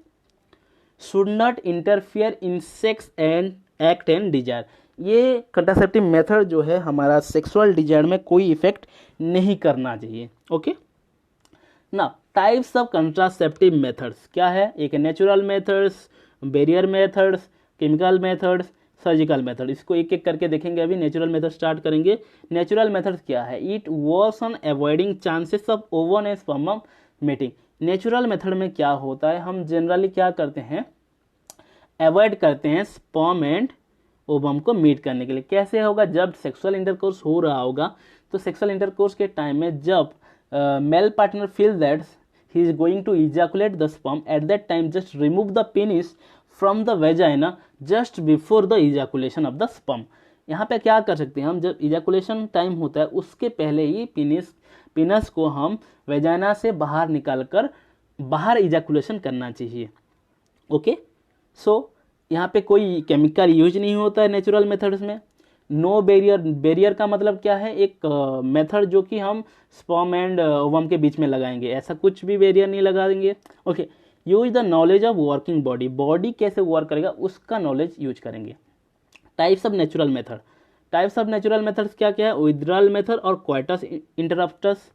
should not interfere in sex and act and desire. ये कंट्रासेप्टिव मेथड जो है हमारा सेक्सुअल डिजायर में कोई इफेक्ट नहीं करना चाहिए। ओके, ना टाइप्स ऑफ कंट्रासेप्टिव मेथड्स क्या है, एक natural methods, barrier methods, chemical methods, surgical method. इसको एक एक करके देखेंगे। अभी नेचुरल मेथड स्टार्ट करेंगे। नेचुरल मेथड्स क्या है, it works on avoiding chances of oven and sperm meeting. Natural method में क्या होता है, हम जनरली क्या करते हैं, अवॉइड करते हैं स्पर्म एंड ओवम को मीट करने के लिए। कैसे होगा, जब सेक्सुअल इंटरकोर्स हो रहा होगा तो सेक्सुअल इंटरकोर्स के टाइम में जब male partner feel that he is going to ejaculate the sperm, at that time just remove the penis from the vagina just before the ejaculation of the sperm। यहाँ पे क्या कर सकते हैं हम, जब इजैकुलेशन टाइम होता है उसके पहले ही पेनिस को हम वेजाइना से बाहर निकालकर बाहर इजैकुलेशन करना चाहिए। ओके, सो यहाँ पे कोई केमिकल यूज नहीं होता है नेचुरल मेथड्स में। नो बैरियर, बैरियर का मतलब क्या है, एक मेथड जो कि हम स्पर्म एंड ओवम के बीच में लगाएंगे, ऐसा कुछ भी बैरियर नहीं लगाएंगे। Okay, use the knowledge of working body, body कैसे वर्क करेगा उसका नॉलेज यूज करेंगे। Types of natural method, types of natural methods क्या क्या है, विथड्रॉल मेथड और coitus interruptus,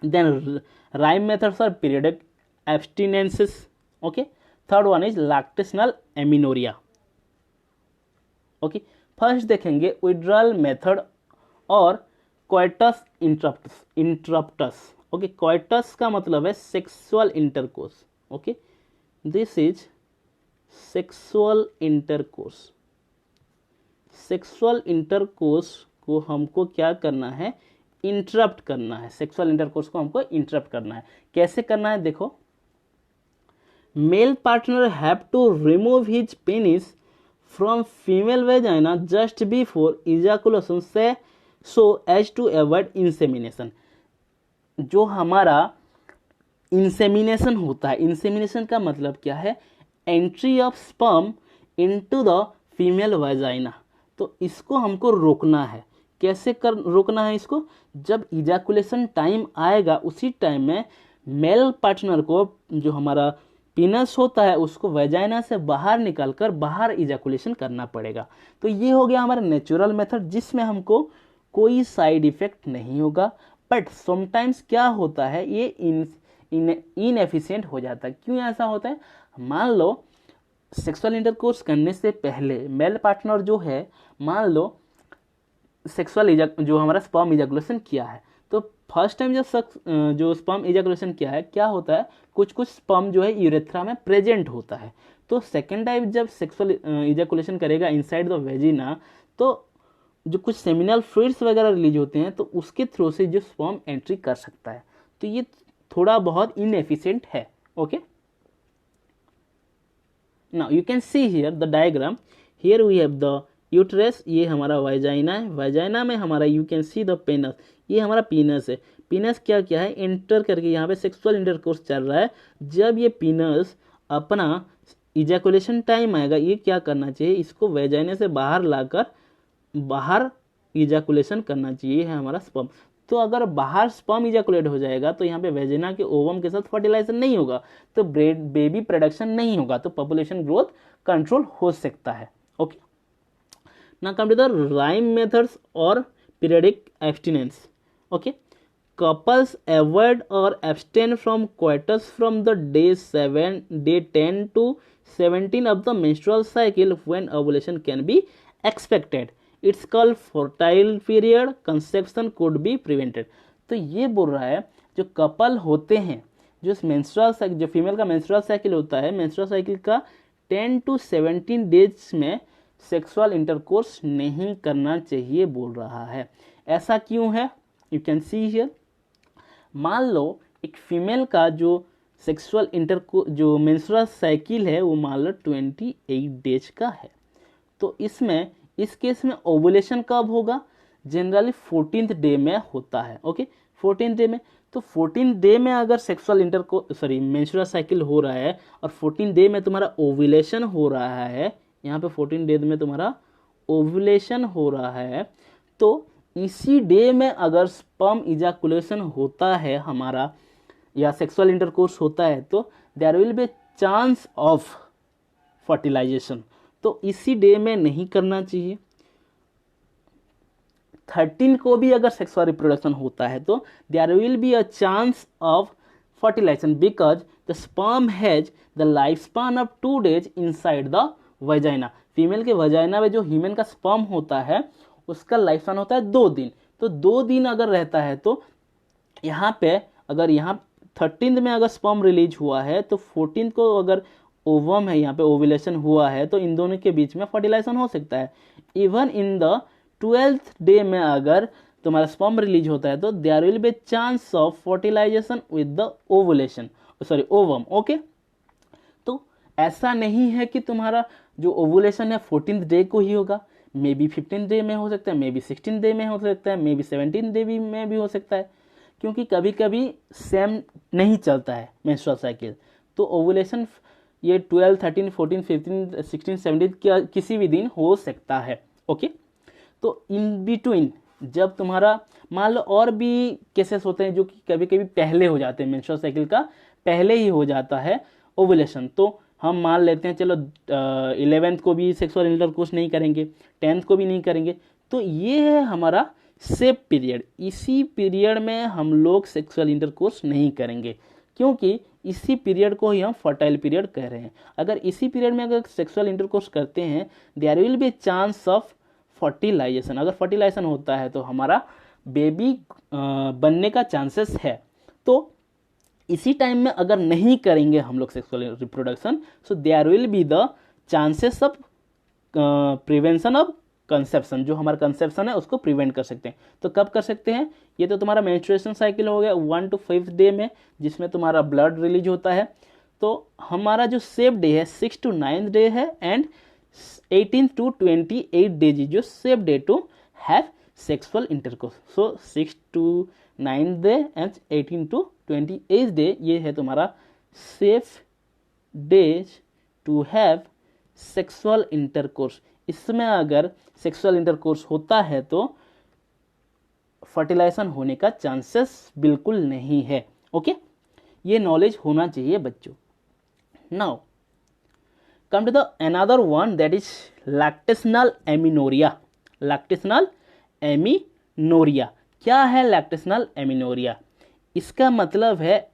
then rhythm methods और periodic abstinences. Okay, third one is lactational amenorrhoea. Okay, first देखेंगे विड्रॉल मेथड और क्वाइटस इंटरप्टस। ओके, क्वाइटस का मतलब है sexual intercourse. Okay, this is sexual intercourse. Sexual intercourse को हमको क्या करना है, इंटरप्ट करना है। सेक्सुअल इंटरकोर्स को हमको इंटरप्ट करना है। कैसे करना है देखो, male partner have to remove his penis from female vagina just before ejaculation से so as to avoid insemination। जो हमारा इंसेमिनेशन होता है, इंसेमिनेशन का मतलब क्या है, entry of sperm into the female vagina. तो इसको हमको रोकना है। कैसे कर रोकना है इसको, जब इजैकुलेशन टाइम आएगा उसी टाइम में मेल पार्टनर को जो हमारा पीनस होता है उसको वेजाइना से बाहर निकालकर बाहर इजैकुलेशन करना पड़ेगा। तो ये हो गया हमारा नेचुरल मेथड जिसमें हमको कोई साइड इफेक्ट नहीं होगा। बट समटाइम्स क्या होता है, ये इनएफिशिएंट हो जाता है। क्यों ऐसा होता है, मान लो सेक्सुअल इंटरकोर्स करने से पहले मेल पार्टनर जो है, मान लो सेक्सुअल जो हमारा स्पर्म इजैकुलेशन किया है, तो फर्स्ट टाइम जो स्पर्म इजैकुलेशन किया है, क्या होता है, कुछ कुछ स्पर्म जो है यूरेथ्रा में प्रेजेंट होता है। तो सेकेंड टाइम जब सेक्सुअल इजैकुलेशन करेगा इनसाइड द वेजिना, तो जो कुछ सेमिनल फ्लूइड्स वगैरह रिलीज होते हैं, तो उसके थ्रू से जो स्पर्म एंट्री कर सकता है। तो ये थोड़ा बहुत इनएफिशिएंट है। Okay, now you can see here the diagram. Here we have the uterus, ये हमारा वाजाइना है, वाजाइना में हमारा you can see the penis, ये हमारा पीनस है। पीनस क्या क्या है, एंटर करके यहाँ पे सेक्सुअल इंटरकोर्स चल रहा है। जब ये पीनस अपना इजैकुलेशन टाइम आएगा, ये क्या करना चाहिए, इसको वेजाइना से बाहर लाकर बाहर इजैकुलेशन करना चाहिए। ये है हमारा स्पर्म। तो अगर बाहर स्पर्म इजैकुलेट हो जाएगा तो यहाँ पे वेजिना के ओवम के साथ फर्टिलाइजेशन नहीं होगा, तो बेबी प्रोडक्शन नहीं होगा, तो पॉपुलेशन ग्रोथ कंट्रोल हो सकता है। Okay, now come to the rhyme methods or periodic abstinence. Okay, couples avoid or abstain from coitus from the day 10 to 17 of the menstrual cycle when ovulation can be expected. It's called fertile period. Conception could be prevented. तो ये बोल रहा है जो couple होते हैं, जो menstrual cycle, जो फीमेल का मेंस्ट्रुअल साइकिल होता है, मेंस्ट्रुअल साइकिल का 10 to 17 डेज में सेक्सुअल इंटरकोर्स नहीं करना चाहिए बोल रहा है। ऐसा क्यों है, यू कैन सी हियर। मान लो एक फीमेल का जो सेक्सुअल इंटरकोर्स जो मेंस्ट्रुअल साइकिल है वो मान लो 28 डेज का है, तो इसमें इस केस में ओवुलेशन कब होगा, जनरली 14th डे में होता है। ओके, 14th डे में, तो 14th डे में अगर सेक्सुअल मेंस्ट्रुअल साइकिल हो रहा है और 14th डे में तुम्हारा ओवुलेशन हो रहा है, यहाँ पे 14 डे में तुम्हारा ओवुलेशन हो रहा है, तो इसी डे में अगर स्पर्म इजैकुलेशन होता है हमारा या सेक्सुअल इंटरकोर्स होता है, तो there will be chance of fertilization. तो इसी डे में नहीं करना चाहिए। 13 को भी अगर सेक्सुअल रिप्रोडक्शन होता है तो there will be a chance of fertilization because the sperm has the life span of 2 days inside the vagina. Female के वजाइना में जो ह्यूमन का स्पर्म होता है उसका लाइफ स्पान होता है 2 दिन। तो 2 दिन अगर रहता है तो यहाँ पे अगर यहाँ 13th में अगर स्पर्म रिलीज हुआ है तो 14th को अगर ओवम है, यहाँ पे ओवुलेशन हुआ है, तो इन दोनों के बीच में फर्टिलाइजेशन हो सकता है। Even in the 12th day में अगर तुम्हारा स्पर्म रिलीज होता है तो there will be chance of fertilization with the ovum. Okay, तो ऐसा नहीं है कि तुम्हारा जो ओवुलेशन है 14th डे को ही होगा, मे बी 15th डे में हो सकता है, मे बी 16th डे में हो सकता है, मे बी 17th डे में भी हो सकता है, क्योंकि कभी कभी सेम नहीं चलता है मेंस्ट्रुअल साइकिल। तो ओवुलेशन ये 12, 13, 14, 15, 16, 17 किसी भी दिन हो सकता है। ओके, तो इन बिटवीन जब तुम्हारा मान लो और भी केसेस होते हैं जो कि कभी कभी पहले हो जाते हैं, मेंस्ट्रुअल साइकिल का पहले ही हो जाता है ओवुलेशन, तो हम मान लेते हैं चलो 11th को भी सेक्सुअल इंटरकोर्स नहीं करेंगे, 10th को भी नहीं करेंगे, तो ये है हमारा सेफ पीरियड। इसी पीरियड में हम लोग सेक्सुअल इंटरकोर्स नहीं करेंगे, क्योंकि इसी पीरियड को ही हम फर्टाइल पीरियड कह रहे हैं। अगर इसी पीरियड में अगर सेक्सुअल इंटरकोर्स करते हैं, there will be chance of fertilization. अगर फर्टिलाइजेशन होता है तो हमारा बेबी बनने का चांसेस है। तो इसी टाइम में अगर नहीं करेंगे हम लोग sexual reproduction, so there will be the chances of prevention of conception, जो हमारा कंसेप्शन है उसको प्रिवेंट कर सकते हैं। तो कब कर सकते हैं? ये तो तुम्हारा मेंस्ट्रुएशन साइकिल हो गया 1 to 5 डे में, जिसमें तुम्हारा ब्लड रिलीज होता है। तो हमारा जो सेफ डे है 6 to 9 डे है, एंड 18 to 28 डेज जो safe day to have sexual intercourse. So 6 to 9 day and 18 to 28 day, ये है तुम्हारा safe days to have sexual intercourse. इसमें अगर सेक्सुअल इंटरकोर्स होता है तो फर्टिलाइजेशन होने का चांसेस बिल्कुल नहीं है। ओके, ये नॉलेज होना चाहिए बच्चों। Now come to the another one, that is lactational amenorrhoea. Lactational amenorrhoea क्या है? लैक्टेशनल एमिनोरिया, इसका मतलब है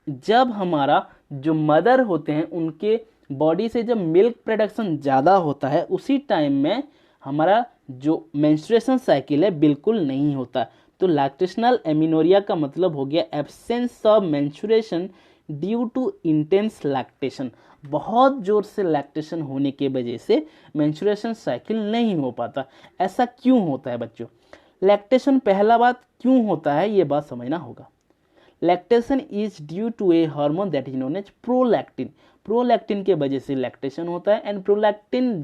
जब हमारा जो मदर होते हैं उनके बॉडी से जब मिल्क प्रोडक्शन ज़्यादा होता है, उसी टाइम में हमारा जो मेंस्ट्रुएशन साइकिल है बिल्कुल नहीं होता। तो लैक्टेशनल एमिनोरिया का मतलब हो गया absence of menstruation due to intense lactation. बहुत जोर से लैक्टेशन होने के वजह से मेंस्ट्रुएशन साइकिल नहीं हो पाता। ऐसा क्यों होता है बच्चों? लैक्टेशन पहला बात क्यों होता है ये बात समझना होगा। Lactation is due to a hormone that is known as prolactin. Prolactin के वजह से लैक्टेशन होता है, and prolactin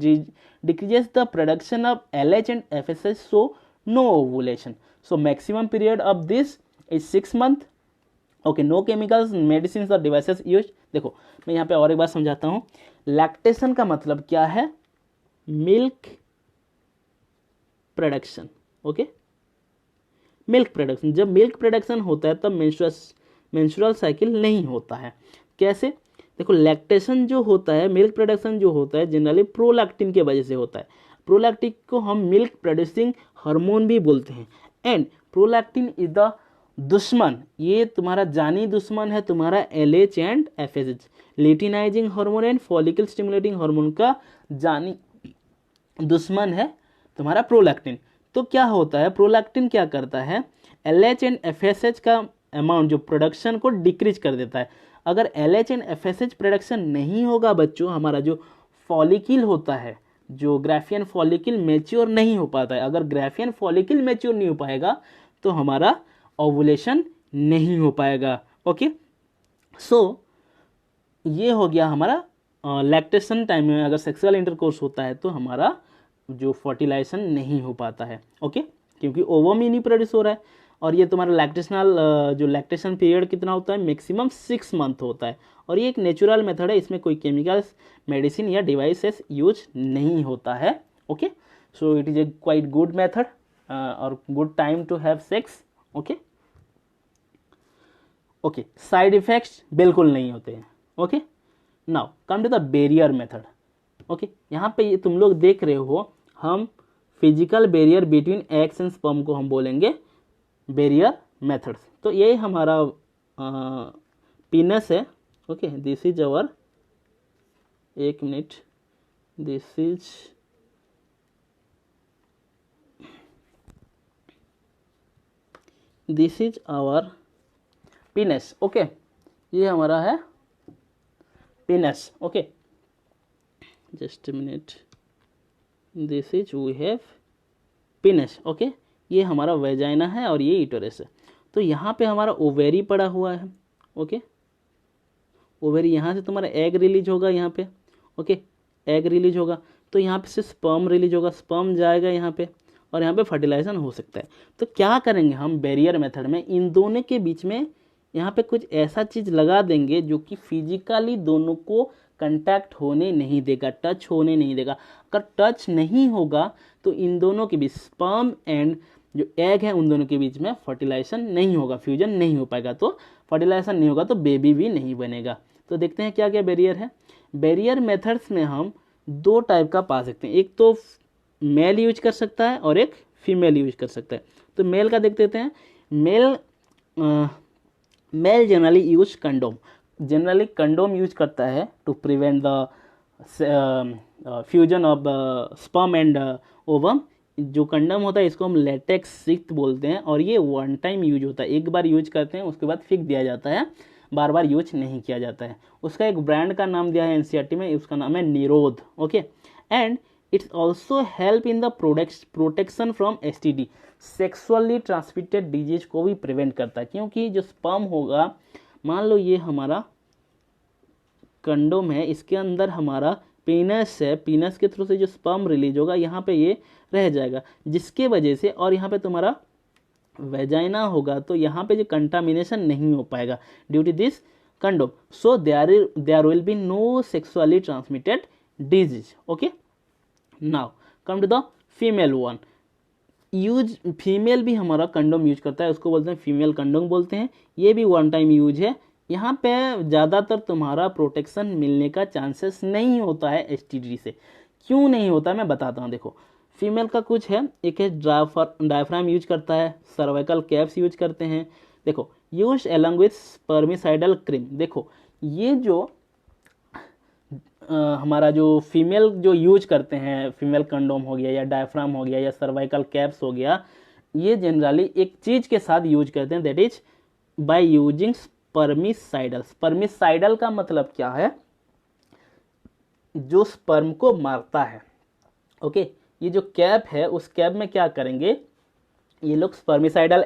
decreases the production of LH and FSH, so no ovulation. So maximum period of this is 6 month। Okay, no chemicals, medicine और devices use. देखो मैं यहाँ पे और एक बात समझाता हूँ। लैक्टेशन का मतलब क्या है? Milk production. Okay, milk production. जब मिल्क प्रोडक्शन होता है तब मेंस्ट्रुअल साइकिल नहीं होता है। कैसे? देखो लैक्टेशन जो होता है, मिल्क प्रोडक्शन जो होता है जनरली प्रोलैक्टिन के वजह से होता है। प्रोलैक्टिन को हम मिल्क प्रोड्यूसिंग हार्मोन भी बोलते हैं, एंड प्रोलैक्टिन इज द दुश्मन, ये तुम्हारा जानी दुश्मन है तुम्हारा LH and FSH, luteinising hormone and follicle stimulating hormone का जानी दुश्मन है तुम्हारा प्रोलैक्टिन। तो क्या होता है? प्रोलैक्टिन क्या करता है? LH एंड FSH का अमाउंट जो प्रोडक्शन को डिक्रीज कर देता है। अगर LH एंड FSH प्रोडक्शन नहीं होगा बच्चों, हमारा जो फॉलिकल होता है, जो ग्राफियन फॉलिकल मैच्योर नहीं हो पाता है। अगर ग्राफियन फॉलिकल मैच्योर नहीं हो पाएगा तो हमारा ओवुलेशन नहीं हो पाएगा। ओके, सो ये हो गया हमारा लैक्टेशन टाइम में अगर सेक्सुअल इंटरकोर्स होता है तो हमारा जो फर्टिलाइजेशन नहीं हो पाता है। ओके, क्योंकि ओवम ही नहीं प्रोड्यूस हो रहा है। और ये तुम्हारा लैक्टेशनल जो लैक्टेशन पीरियड कितना होता है? मैक्सिमम 6 month होता है, और ये एक नेचुरल मेथड है, इसमें कोई केमिकल्स, मेडिसिन या डिवाइसेस यूज नहीं होता है। Okay, so it is a quite good method और good time to have sex. Okay okay, side effects बिल्कुल नहीं होते हैं। Okay, now come to the barrier method. Okay, यहाँ पे ये तुम लोग देख रहे हो, हम physical barrier between eggs and sperm को हम बोलेंगे बैरियर मेथड्स। तो ये हमारा पीनस है। ओके, दिस इज आवर, एक minute, this is our penis. Okay, ये हमारा है penis. Okay, just a minute, this is we have penis. Okay, ये हमारा वेजाइना है और ये यूटेरस है। तो यहाँ पे हमारा ओवेरी पड़ा हुआ है। ओके, ओवेरी, यहाँ से तुम्हारा एग रिलीज होगा यहाँ पे। ओके, एग रिलीज होगा तो यहाँ पे से स्पर्म रिलीज होगा, स्पर्म जाएगा यहाँ पे, और यहाँ पे फर्टिलाइजेशन हो सकता है। तो क्या करेंगे हम बैरियर मेथड में? इन दोनों के बीच में यहाँ पे कुछ ऐसा चीज़ लगा देंगे जो कि फिजिकली दोनों को कंटैक्ट होने नहीं देगा, टच होने नहीं देगा। अगर टच नहीं होगा तो इन दोनों के बीच, स्पर्म एंड जो एग है, उन दोनों के बीच में फर्टिलाइजेशन नहीं होगा, फ्यूजन नहीं हो पाएगा। तो फर्टिलाइजेशन नहीं होगा तो बेबी भी नहीं बनेगा। तो देखते हैं क्या क्या बैरियर है। बैरियर मेथड्स में हम दो टाइप का पा सकते हैं, एक तो मेल यूज कर सकता है और एक फीमेल यूज कर सकता है। तो मेल का देख लेते हैं। Male generally use condom, generally condom use करता है to prevent the fusion of sperm and ovum. जो कंडम होता है इसको हम लेटेक्स सिक्त बोलते हैं, और ये वन टाइम यूज होता है, एक बार यूज करते हैं उसके बाद फेंक दिया जाता है, बार बार यूज नहीं किया जाता है। उसका एक ब्रांड का नाम दिया है एनसीईआरटी में, उसका नाम है निरोध। Okay, and it's also help in the protection from STD, sexually transmitted disease को भी प्रिवेंट करता है। क्योंकि जो स्पर्म होगा, मान लो ये हमारा कंडोम है, इसके अंदर हमारा पीनस है, पीनस के थ्रू से जो स्पर्म रिलीज होगा यहाँ पे ये रह जाएगा, जिसके वजह से, और यहाँ पे तुम्हारा वेजाइना होगा तो यहाँ पे जो कंटामिनेशन नहीं हो पाएगा due to this condom. So there will be no sexually transmitted disease. Okay, now come to the female one. Use female भी हमारा कंडोम यूज करता है, उसको बोलते हैं फीमेल कंडोम बोलते हैं। ये भी वन टाइम यूज है। यहाँ पे ज़्यादातर तुम्हारा प्रोटेक्शन मिलने का चांसेस नहीं होता है एसटीडी से। क्यों नहीं होता मैं बताता हूँ। देखो, फीमेल का कुछ है, एक है डायफ्राम यूज करता है, सर्वाइकल कैप्स यूज करते हैं। देखो, use along with spermicidal cream. देखो, ये जो हमारा जो फीमेल जो यूज करते हैं, फीमेल कंडोम हो गया या डायफ्राम हो गया या सर्वाइकल कैप्स हो गया, ये जनरली एक चीज के साथ यूज करते हैं, that is by using spermicidal. Spermicidal का मतलब क्या है? जो स्पर्म को मारता है। ओके, ये जो कैप है, उस कैप में क्या करेंगे, ये लोग स्पर्मिसाइडल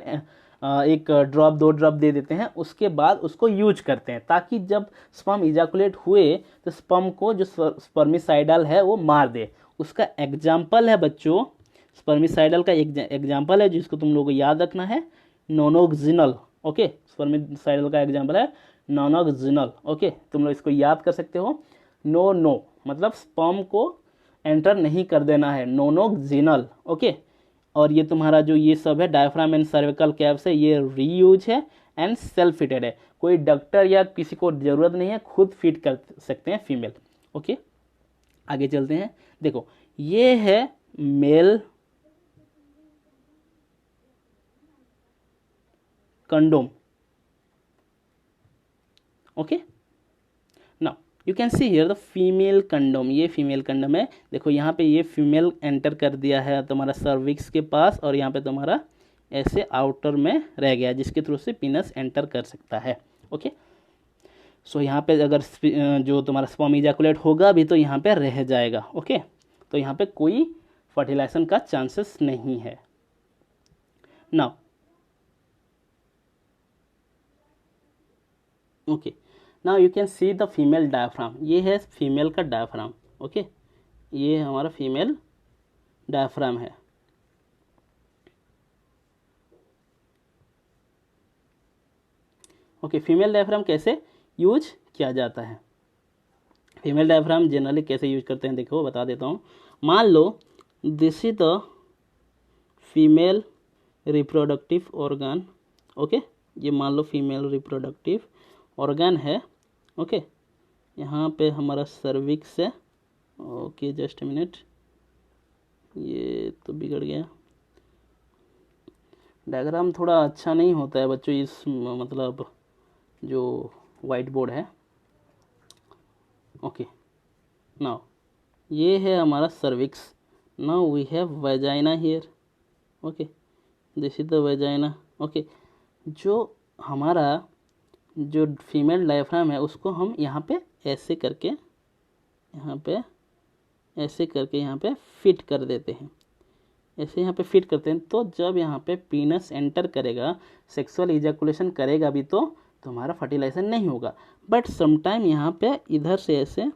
एक ड्रॉप 2 ड्रॉप दे देते हैं, उसके बाद उसको यूज करते हैं ताकि जब स्पर्म इजैकुलेट हुए तो स्पर्म को जो स्पर्मिसाइडल है वो मार दे। उसका एग्जाम्पल है बच्चों, स्पर्मिसाइडल का एग्जाम्पल है जिसको तुम लोगों को याद रखना है, नोनोक्सिनल। ओके, स्पर्मिसाइडल का एग्जाम्पल है नोनोक्सिनल। ओके, तुम लोग इसको याद कर सकते हो। नो मतलब स्पर्म को एंटर नहीं कर देना है, नोनोक्सिनल। ओके, और ये तुम्हारा जो ये सब है डायफ्राम एंड सर्विकल कैप्स है, ये रीयूज है एंड सेल्फ फिटेड है। कोई डॉक्टर या किसी को जरूरत नहीं है, खुद फिट कर सकते हैं फीमेल। ओके, आगे चलते हैं। देखो, ये है male condom. Okay, now you can see here the female condom. ये फीमेल कंडोम है। देखो, यहाँ पे ये फीमेल एंटर कर दिया है तुम्हारा सर्विक्स के पास, और यहाँ पे तुम्हारा ऐसे आउटर में रह गया जिसके थ्रू से पीनस एंटर कर सकता है। ओके, सो यहाँ पे अगर जो तुम्हारा स्पर्म इजैकुलेट होगा भी तो यहाँ पे रह जाएगा। ओके, तो यहाँ पे कोई फर्टिलाइजेशन का चांसेस नहीं है। Now okay, now you can see the female diaphragm. ये है फीमेल का डायफ्राम। ओके, ये हमारा फीमेल डायफ्राम है। ओके, फीमेल डायफ्राम कैसे यूज किया जाता है? फीमेल डायफ्राम जनरली कैसे यूज करते हैं, देखो बता देता हूँ। मान लो this is the female reproductive organ. Okay, ये मान लो फीमेल रिप्रोडक्टिव ऑर्गन है। ओके, यहाँ पे हमारा सर्विक्स है। ओके, जस्ट मिनट, ये तो बिगड़ गया, डायग्राम थोड़ा अच्छा नहीं होता है बच्चों, इस मतलब जो वाइट बोर्ड है। ओके, नाउ ये है हमारा cervix. Now we have vagina here. Okay, this is the vagina. Okay, जो हमारा जो फीमेल डायफ्राम है उसको हम यहाँ पे ऐसे करके, यहाँ पे ऐसे करके यहाँ पे फिट कर देते हैं, ऐसे यहाँ पे फिट करते हैं। तो जब यहाँ पे पीनस एंटर करेगा, सेक्सुअल इजैकुलेशन करेगा भी तो हमारा फर्टिलाइजेशन नहीं होगा। बट समटाइम यहाँ पे इधर से ऐसे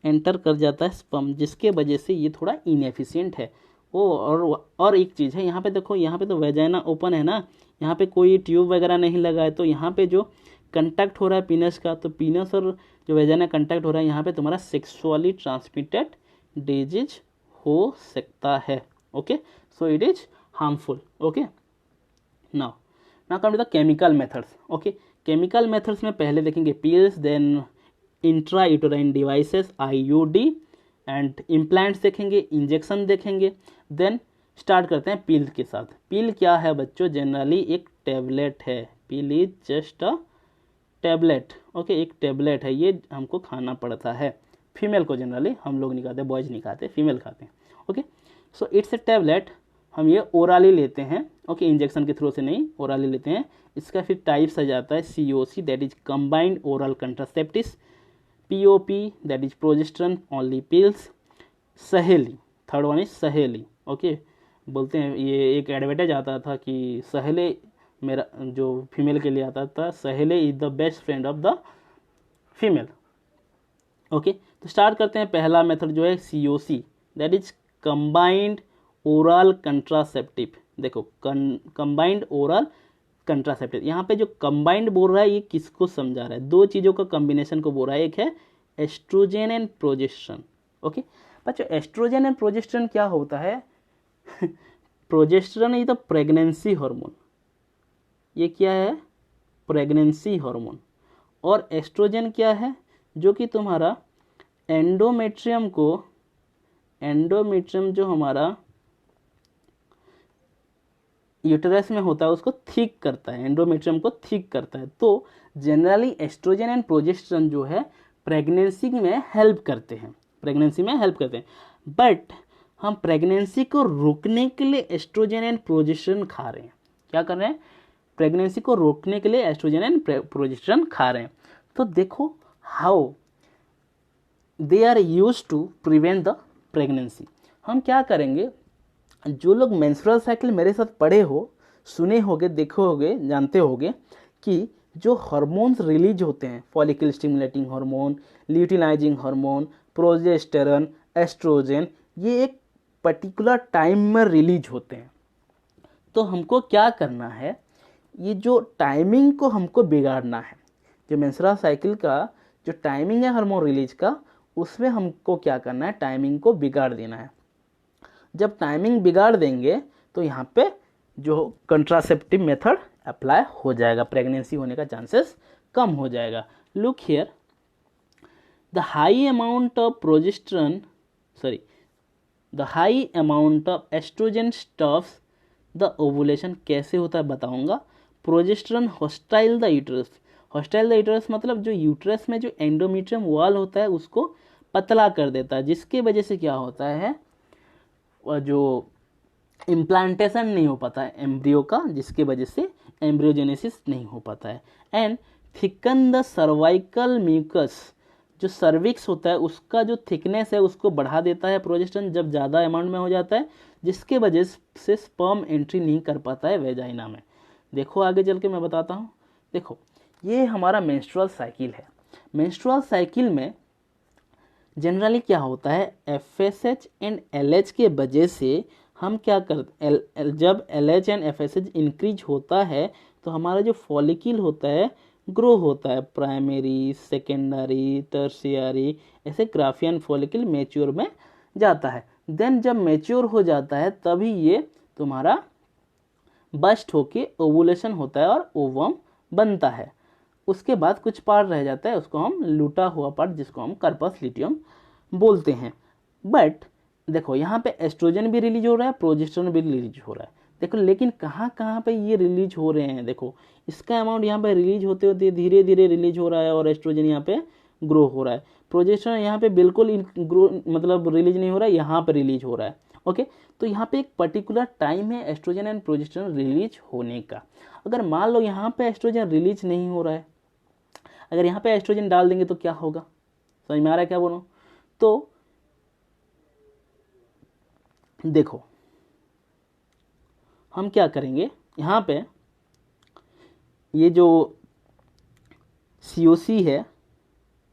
एंटर कर जाता है स्पर्म, जिसके वजह से ये थोड़ा इनएफिशिएंट है। और एक चीज़ है, यहाँ पे देखो, यहाँ पे तो वेजाइना ओपन है ना, यहाँ पे कोई ट्यूब वगैरह नहीं लगा है, तो यहाँ पे जो कंटैक्ट हो रहा है पीनस का, तो पीनस और जो वेजाइना कंटैक्ट हो रहा है, यहाँ पे तुम्हारा सेक्सुअली ट्रांसमिटेड डिजीज हो सकता है। Okay, so it is harmful. Okay, now come to the chemical methods. Okay, chemical methods में पहले देखेंगे pills, then intra uterine devices IUD, and implants देखेंगे, इंजेक्शन देखेंगे। देन स्टार्ट करते हैं पिल के साथ। पिल क्या है बच्चों? जनरली एक टैबलेट है। Pill is just a tablet. Okay, एक टैबलेट है, ये हमको खाना पड़ता है। फीमेल को जनरली हम लोग नहीं खाते, बॉयज नहीं खाते, फीमेल खाते हैं। Okay, so it's a tablet, हम ये ओरली लेते हैं। ओके, इंजेक्शन के थ्रू से नहीं, ओरली लेते हैं। इसका फिर टाइप्स आ जाता है COC, that is combined oral contraceptives, POP, that is progesterone only pills, Saheli, third one is Saheli. Okay, बोलते हैं, ये एक एडवर्टाइज आता था कि सहेले, मेरा जो फीमेल के लिए आता था, Saheli is the best friend of the female. Okay, तो स्टार्ट करते हैं। पहला मेथड जो है COC, that is combined oral contraceptive. देखो, कंबाइंड ओरल कंट्रासेप्टिव, यहाँ पे जो कंबाइंड बोल रहा है ये किसको समझा रहा है? दो चीज़ों का कॉम्बिनेशन को बोल रहा है, एक है एस्ट्रोजन एंड प्रोजेस्टेरोन। ओके बच्चों, एस्ट्रोजन एंड प्रोजेस्टेरोन क्या होता है? Progesterone is the pregnancy hormone. ये क्या है? Pregnancy hormone. और एस्ट्रोजन क्या है? जो कि तुम्हारा एंडोमेट्रियम जो हमारा यूटेरस में होता है उसको थिक करता है, एंडोमेट्रियम को थिक करता है। तो जनरली एस्ट्रोजन एंड प्रोजेस्टेरोन जो है प्रेगनेंसी में हेल्प करते हैं, बट हम प्रेगनेंसी को रोकने के लिए एस्ट्रोजन एंड प्रोजेस्टेरोन खा रहे हैं। क्या कर रहे हैं? प्रेगनेंसी को रोकने के लिए एस्ट्रोजन एंड प्रोजेस्टेरोन खा रहे हैं। तो देखो how they are used to prevent the pregnancy. हम क्या करेंगे? जो लोग मेंस्ट्रुअल साइकिल मेरे साथ पढ़े हो, सुने होगे, देखे होगे, जानते होगे कि जो हार्मोन्स रिलीज होते हैं, follicle stimulating hormone, luteinizing hormone, progesterone, oestrogen, ये एक पर्टिकुलर टाइम में रिलीज होते हैं। तो हमको क्या करना है? ये जो टाइमिंग को हमको बिगाड़ना है। जो मेंस्ट्रुअल साइकिल का जो टाइमिंग है हार्मोन रिलीज का, उसमें हमको क्या करना है? टाइमिंग को बिगाड़ देना है। जब टाइमिंग बिगाड़ देंगे तो यहाँ पे जो कंट्रासेप्टिव मेथड अप्लाई हो जाएगा, प्रेगनेंसी होने का चांसेस कम हो जाएगा। Look here, the high amount of oestrogen stops the ovulation. कैसे होता है बताऊंगा। Progesterone hostile the uterus. Hostile the uterus मतलब जो यूट्रस में जो एंडोमेट्रियम वॉल होता है उसको पतला कर देता है, जिसके वजह से क्या होता है? जो इम्प्लांटेशन नहीं हो पाता है एम्ब्रियो का, जिसके वजह से एम्ब्रियोजेनेसिस नहीं हो पाता है। And thicken the cervical mucus. जो सर्विक्स होता है उसका जो थिकनेस है उसको बढ़ा देता है प्रोजेस्टेरोन, जब ज़्यादा अमाउंट में हो जाता है, जिसके वजह से स्पर्म एंट्री नहीं कर पाता है वेजाइना में। देखो आगे चल के मैं बताता हूँ। देखो, ये हमारा मेंस्ट्रुअल साइकिल है। मेंस्ट्रुअल साइकिल में जनरली क्या होता है? FSH एंड LH के वजह से हम क्या करते, जब LH एंड FSH इंक्रीज होता है तो हमारा जो फॉलिकल होता है ग्रो होता है, प्राइमरी, सेकेंडरी, टर्शियरी, ऐसे ग्राफियन फॉलिकल मैच्योर में जाता है। देन जब मैच्योर हो जाता है तभी ये तुम्हारा बस्ट होके ओवुलेशन होता है और ओवम बनता है। उसके बाद कुछ पार्ट रह जाता है, उसको हम लूटा हुआ पार्ट, जिसको हम कार्पस लिटियम बोलते हैं। बट देखो यहाँ पे एस्ट्रोजन भी रिलीज हो रहा है, प्रोजेस्टेरोन भी रिलीज हो रहा है। देखो लेकिन कहाँ कहाँ पे ये रिलीज हो रहे हैं? देखो इसका अमाउंट यहाँ पे रिलीज होते होते धीरे धीरे रिलीज हो रहा है और एस्ट्रोजन यहाँ पे ग्रो हो रहा है। प्रोजेस्टेरोन यहाँ पे बिल्कुल ग्रो मतलब रिलीज नहीं हो रहा है, यहाँ पे रिलीज हो रहा है। ओके, तो यहाँ पे एक पर्टिकुलर टाइम है एस्ट्रोजन एंड प्रोजेस्टेरोन रिलीज होने का। अगर मान लो यहाँ पे एस्ट्रोजन रिलीज नहीं हो रहा है, अगर यहाँ पे एस्ट्रोजन डाल देंगे तो क्या होगा? समझ में आ रहा है क्या बोलो? तो देखो हम क्या करेंगे, यहाँ पे ये जो COC है,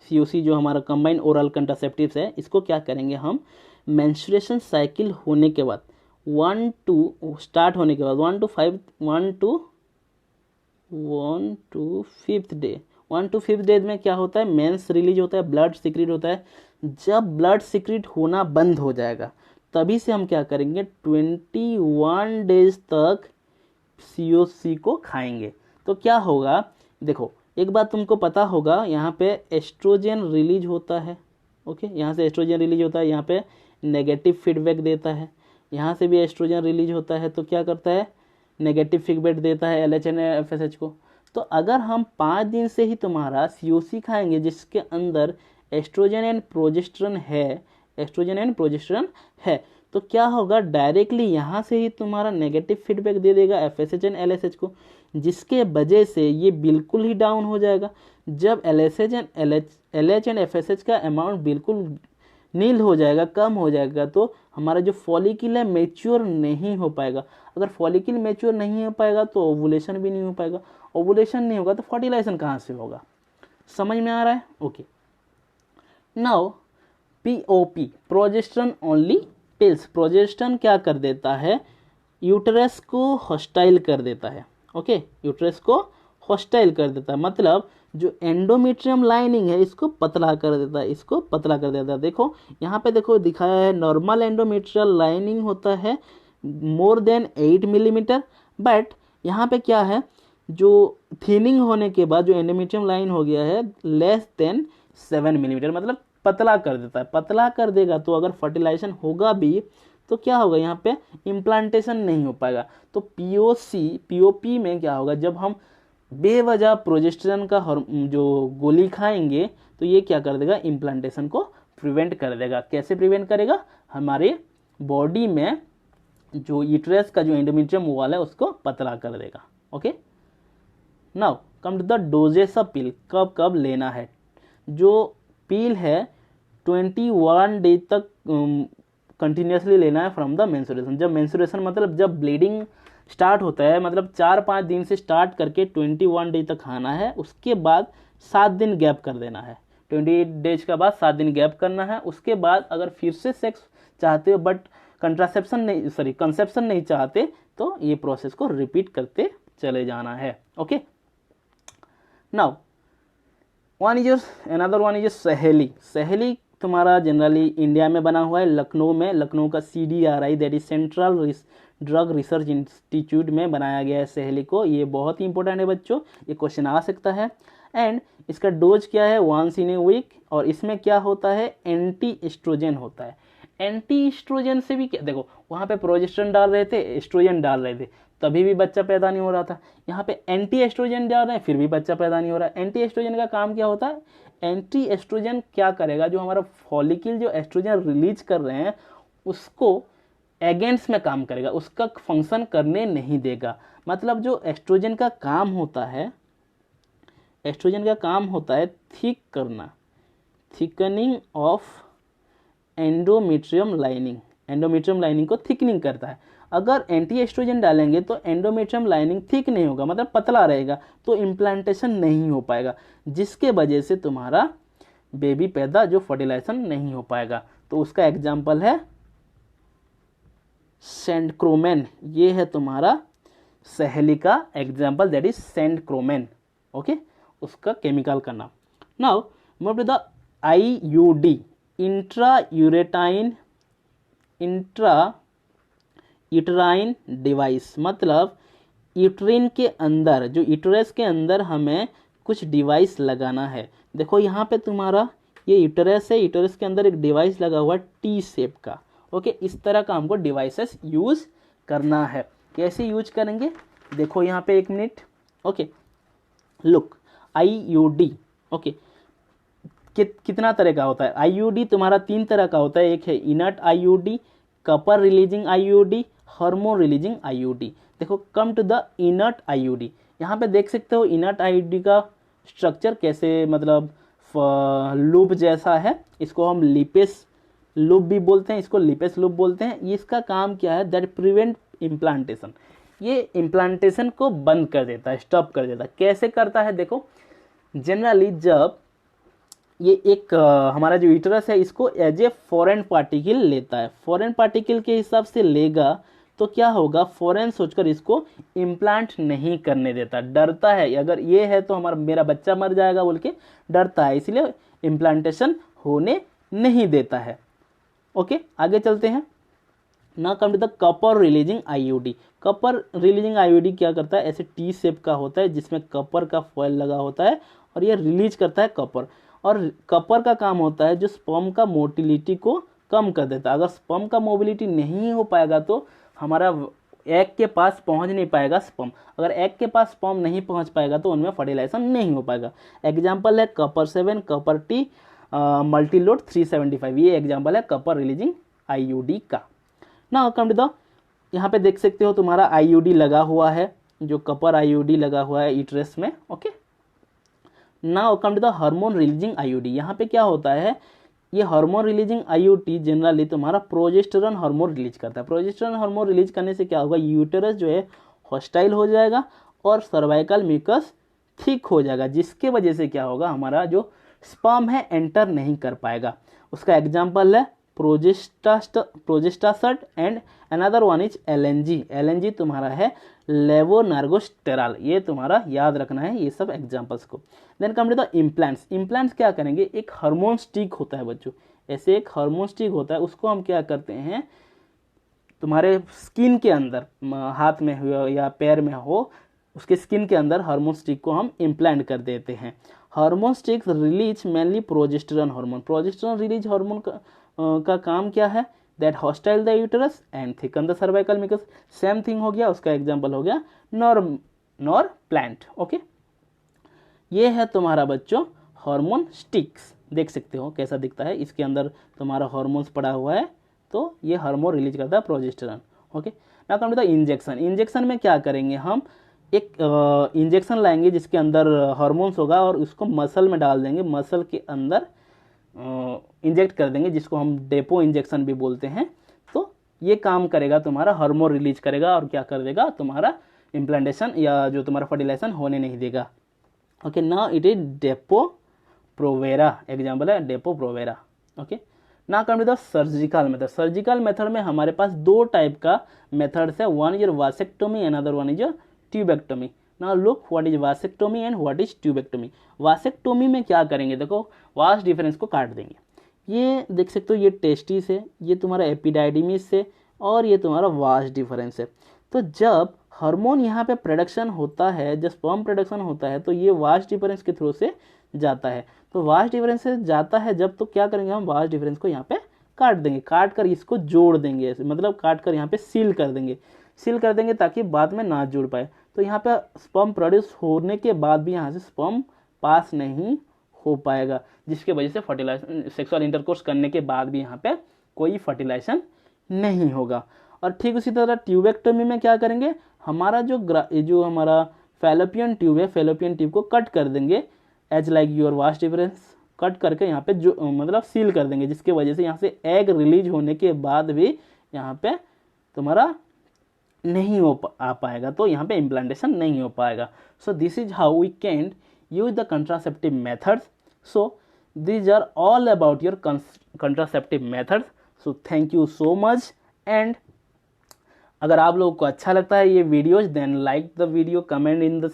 COC जो हमारा कंबाइंड ओरल कंट्रासेप्टिव्स है, इसको क्या करेंगे हम? मेंस्ट्रुएशन साइकिल होने के बाद 1 to 5th day 1 to 5 days में क्या होता है, मेंस रिलीज होता है, ब्लड सीक्रेट होता है। जब ब्लड सीक्रेट होना बंद हो जाएगा तभी से हम क्या करेंगे, 21 डेज तक COC को खाएंगे। तो क्या होगा, देखो एक बात तुमको पता होगा, यहाँ पे एस्ट्रोजन रिलीज होता है। ओके, यहाँ से एस्ट्रोजन रिलीज होता है, यहाँ पे नेगेटिव फीडबैक देता है, यहाँ से भी एस्ट्रोजन रिलीज होता है, तो क्या करता है, नेगेटिव फीडबैक देता है LH एंड FSH को। तो अगर हम 5 दिन से ही तुम्हारा COC खाएंगे जिसके अंदर एस्ट्रोजन एंड प्रोजेस्टेरोन है, एस्ट्रोजन एंड प्रोजेस्टेरोन है, तो क्या होगा, डायरेक्टली यहाँ से ही तुम्हारा नेगेटिव फीडबैक दे देगा FSH एंड LSH को, जिसके वजह से ये बिल्कुल ही डाउन हो जाएगा। जब LSH and LH and FSH का अमाउंट बिल्कुल नील हो जाएगा, कम हो जाएगा, तो हमारा जो फॉलिकल है मैच्योर नहीं हो पाएगा। अगर फॉलिकल मैच्योर नहीं हो पाएगा तो ओवुलेशन भी नहीं हो पाएगा, ओवुलेशन नहीं होगा तो फर्टिलाइजेशन कहाँ से होगा। समझ में आ रहा है? Okay, now POP, progesterone only pills. Progesterone क्या कर देता है, यूटरस को हॉस्टाइल कर देता है। ओके, यूटरस को हॉस्टाइल कर देता है, मतलब जो एंडोमेट्रियम लाइनिंग है इसको पतला कर देता है, इसको पतला कर देता है। देखो यहाँ पे देखो दिखाया है, नॉर्मल एंडोमेट्रियल लाइनिंग होता है मोर देन 8 मिलीमीटर, बट यहाँ पे क्या है, जो थिनिंग होने के बाद जो एंडोमेट्रियम लाइन हो गया है लेस देन 7 मिलीमीटर, मतलब पतला कर देता है। पतला कर देगा तो अगर फर्टिलाइजेशन होगा भी तो क्या होगा, यहाँ पे इम्प्लांटेशन नहीं हो पाएगा। तो POP में क्या होगा, जब हम बेवजह प्रोजेस्टेरोन का जो गोली खाएंगे तो ये क्या कर देगा, इम्प्लांटेशन को प्रिवेंट कर देगा। कैसे प्रिवेंट करेगा, हमारे बॉडी में जो यूट्रस का जो एंडोमेट्रियम वॉल है उसको पतला कर देगा। Okay, now come to the doses of pill, कब कब लेना है। जो पिल है 21 डे तक कंटिन्यूसली लेना है फ्रॉम द मेंस्ट्रुएशन। जब मेंस्ट्रुएशन मतलब जब ब्लीडिंग स्टार्ट होता है, मतलब 4-5 दिन से स्टार्ट करके 21 डे तक खाना है, उसके बाद 7 दिन गैप कर देना है। 28 डेज के बाद 7 दिन गैप करना है। उसके बाद अगर फिर से सेक्स चाहते हो बट कंसेप्शन नहीं चाहते तो ये प्रोसेस को रिपीट करते चले जाना है। Okay, now another one is सहेली। सहेली तुम्हारा जनरली इंडिया में बना हुआ है, लखनऊ में, लखनऊ का CDRI that is central drug research institute में बनाया गया है सहेली को। ये बहुत ही इंपॉर्टेंट है बच्चों, ये क्वेश्चन आ सकता है। एंड इसका डोज क्या है, 1 इन ए वीक, और इसमें क्या होता है, एंटी एस्ट्रोजन होता है। एंटी एस्ट्रोजन से भी क्या, देखो वहाँ पे प्रोजेस्टेरोन डाल रहे थे, एस्ट्रोजन डाल रहे थे, तभी भी बच्चा पैदा नहीं हो रहा था। यहाँ पे एंटी एस्ट्रोजन डाल रहे हैं फिर भी बच्चा पैदा नहीं हो रहा है। एंटी एस्ट्रोजन का काम क्या होता है, एंटी एस्ट्रोजन क्या करेगा, जो हमारा फॉलिकल जो एस्ट्रोजन रिलीज कर रहे हैं उसको अगेंस्ट में काम करेगा, उसका फंक्शन करने नहीं देगा। मतलब जो एस्ट्रोजन का काम होता है, एस्ट्रोजन का काम होता है थिक करना, thickening of endometrium lining, endometrium lining को थिकनिंग करता है। अगर एंटी एस्ट्रोजन डालेंगे तो एंडोमेट्रियम लाइनिंग थिक नहीं होगा, मतलब पतला रहेगा, तो इम्प्लांटेशन नहीं हो पाएगा, जिसके वजह से तुम्हारा बेबी पैदा जो फर्टिलाइजेशन नहीं हो पाएगा। तो उसका एग्जाम्पल है सेंडक्रोमेन, ये है तुम्हारा सहेली का example, that is centchroman. Okay, उसका केमिकल का नाम। Now move to the IUD, intra uterine device. मतलब यूट्रिन के अंदर, जो यूटरस के अंदर हमें कुछ डिवाइस लगाना है। देखो यहाँ पे तुम्हारा ये यूटरस है, यूटरस के अंदर एक डिवाइस लगा हुआ T शेप का। ओके, इस तरह का हमको डिवाइसेस यूज करना है। कैसे यूज करेंगे, देखो यहाँ पे 1 minute. Okay, look, IUD। Okay, कितना तरह का होता है IUD, तुम्हारा 3 तरह का होता है। एक है inert IUD, copper releasing IUD, hormone releasing IUD। देखो come to the inert IUD, यहाँ पे देख सकते हो इनर्ट IUD का स्ट्रक्चर कैसे, मतलब लूप जैसा है। इसको हम लिपेस लूप भी बोलते हैं, इसको लिपेस लूप बोलते हैं। इसका काम क्या है, दैट प्रिवेंट इम्प्लांटेशन, ये इम्प्लांटेशन को बंद कर देता है, स्टॉप कर देता है। कैसे करता है, देखो जनरली जब ये एक हमारा जो यूटरस है इसको एज ए फॉरेन पार्टिकल लेता है, फॉरेन पार्टिकल के हिसाब से लेगा तो क्या होगा, फॉरेन सोचकर इसको इम्प्लांट नहीं करने देता, डरता है, अगर ये है तो मेरा बच्चा मर जाएगा बोल के डरता है, इसलिए इम्प्लांटेशन होने नहीं देता है। ओके, आगे चलते हैं। ना come to the copper releasing IUD. Copper releasing IUD क्या करता है, ऐसे टी शेप का होता है जिसमें कपर का फॉयल लगा होता है और ये रिलीज करता है कपर। और कपर का काम होता है जो स्पर्म का मोटिलिटी को कम कर देता है। अगर स्पर्म का मोबिलिटी नहीं हो पाएगा तो हमारा एग के पास पहुंच नहीं पाएगा स्पर्म। अगर एग के पास स्पर्म नहीं पहुंच पाएगा तो उनमें फर्टिलाइजेशन नहीं हो पाएगा। एग्जाम्पल है कपर 7, कपर टी, मल्टीलोड 375, ये एग्जाम्पल है कपर रिलीजिंग आईयूडी का। ना कम टू द, यहाँ पे देख सकते हो तुम्हारा आईयूडी लगा हुआ है, जो कपर आईयूडी लगा हुआ है यूट्रस में। Okay, now come to the hormone releasing IUD. यहाँ पे क्या होता है, ये हार्मोन रिलीजिंग आईयूडी जनरली तुम्हारा प्रोजेस्टेरोन हार्मोन रिलीज करता है। प्रोजेस्टेरोन हार्मोन रिलीज करने से क्या होगा, यूटेरस जो है हॉस्टाइल हो जाएगा और सर्वाइकल म्यूकस थिक हो जाएगा, जिसके वजह से क्या होगा, हमारा जो स्पर्म है एंटर नहीं कर पाएगा। उसका एग्जाम्पल है प्रोजेस्टासट and another one is LNG. LNG तुम्हारा है लेवोनार्गोस्टेरॉल, ये तुम्हारा याद रखना है ये सब एग्जांपल्स को। Then come to the implants. Implants क्या करेंगे, एक हार्मोन स्टिक होता है बच्चों, ऐसे एक हार्मोन स्टिक होता है, उसको हम क्या करते हैं, तुम्हारे स्किन के अंदर, हाथ में हो या पैर में हो, उसके स्किन के अंदर हार्मोन स्टिक को हम इम्प्लांट कर देते हैं। Hormone sticks release mainly progesterone hormone. Progesterone release hormone का काम क्या है, that hostile the uterus and thicken the cervical mucus. Same thing हो गया, उसका एग्जांपल हो गया नॉर प्लांट। ओके, ये है तुम्हारा बच्चों हार्मोन स्टिक्स, देख सकते हो कैसा दिखता है, इसके अंदर तुम्हारा हार्मोन्स पड़ा हुआ है, तो ये हार्मोन रिलीज करता है progesterone. Okay, now come to the injection. Injection में क्या करेंगे, हम एक इंजेक्शन लाएंगे जिसके अंदर हार्मोन्स होगा और उसको मसल में डाल देंगे, मसल के अंदर इंजेक्ट कर देंगे, जिसको हम डेपो इंजेक्शन भी बोलते हैं। तो ये काम करेगा, तुम्हारा हार्मोन रिलीज करेगा और क्या कर देगा, तुम्हारा इम्प्लांटेशन या जो तुम्हारा फर्टिलाइजेशन होने नहीं देगा। Okay, now it is Depo Provera, example है डेपो प्रोवेरा। ओके, ना come to the surgical method. Surgical method में हमारे पास दो टाइप का मेथड्स है, one is vasectomy, another one is tubectomy. Now look what is vasectomy and what is tubectomy. Vasectomy में क्या करेंगे, देखो वास्ट डिफरेंस को काट देंगे। ये देख सकते हो, ये टेस्टिस है, ये तुम्हारा एपिडाइडिमिस है और ये तुम्हारा वास्ट डिफरेंस है। तो जब हार्मोन यहाँ पे प्रोडक्शन होता है, जब स्पर्म प्रोडक्शन होता है, तो ये वास्ट डिफरेंस के थ्रू से जाता है। तो वास्ट डिफरेंस से जाता है जब, तो क्या करेंगे, हम वास्ट डिफरेंस को यहाँ पे काट देंगे, काट कर इसको जोड़ देंगे, मतलब काट कर यहाँ पे सील कर देंगे ताकि बाद में ना जुड़ पाए। तो यहाँ पे स्पर्म प्रोड्यूस होने के बाद भी यहाँ से स्पर्म पास नहीं हो पाएगा, जिसके वजह से फर्टिलाइजेशन, सेक्सुअल इंटरकोर्स करने के बाद भी यहाँ पे कोई फर्टिलाइजेशन नहीं होगा। और ठीक उसी तरह ट्यूबेक्टोमी में क्या करेंगे, हमारा जो हमारा फैलोपियन ट्यूब है, फैलोपियन ट्यूब को कट कर देंगे, as like your vas deferens, cut करके यहाँ पे जो मतलब सील कर देंगे, जिसके वजह से यहाँ से एग रिलीज होने के बाद भी यहाँ पे तुम्हारा नहीं आ पाएगा, तो यहाँ पे इम्प्लांटेशन नहीं हो पाएगा। So this is how we can use the contraceptive methods. So these are all about your contraceptive methods. So thank you so much, and अगर आप लोगों को अच्छा लगता है ये videos, then like the video, comment in the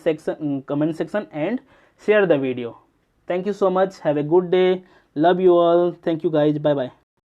comment section and share the video. Thank you so much. Have a good day. Love you all. Thank you guys. Bye bye.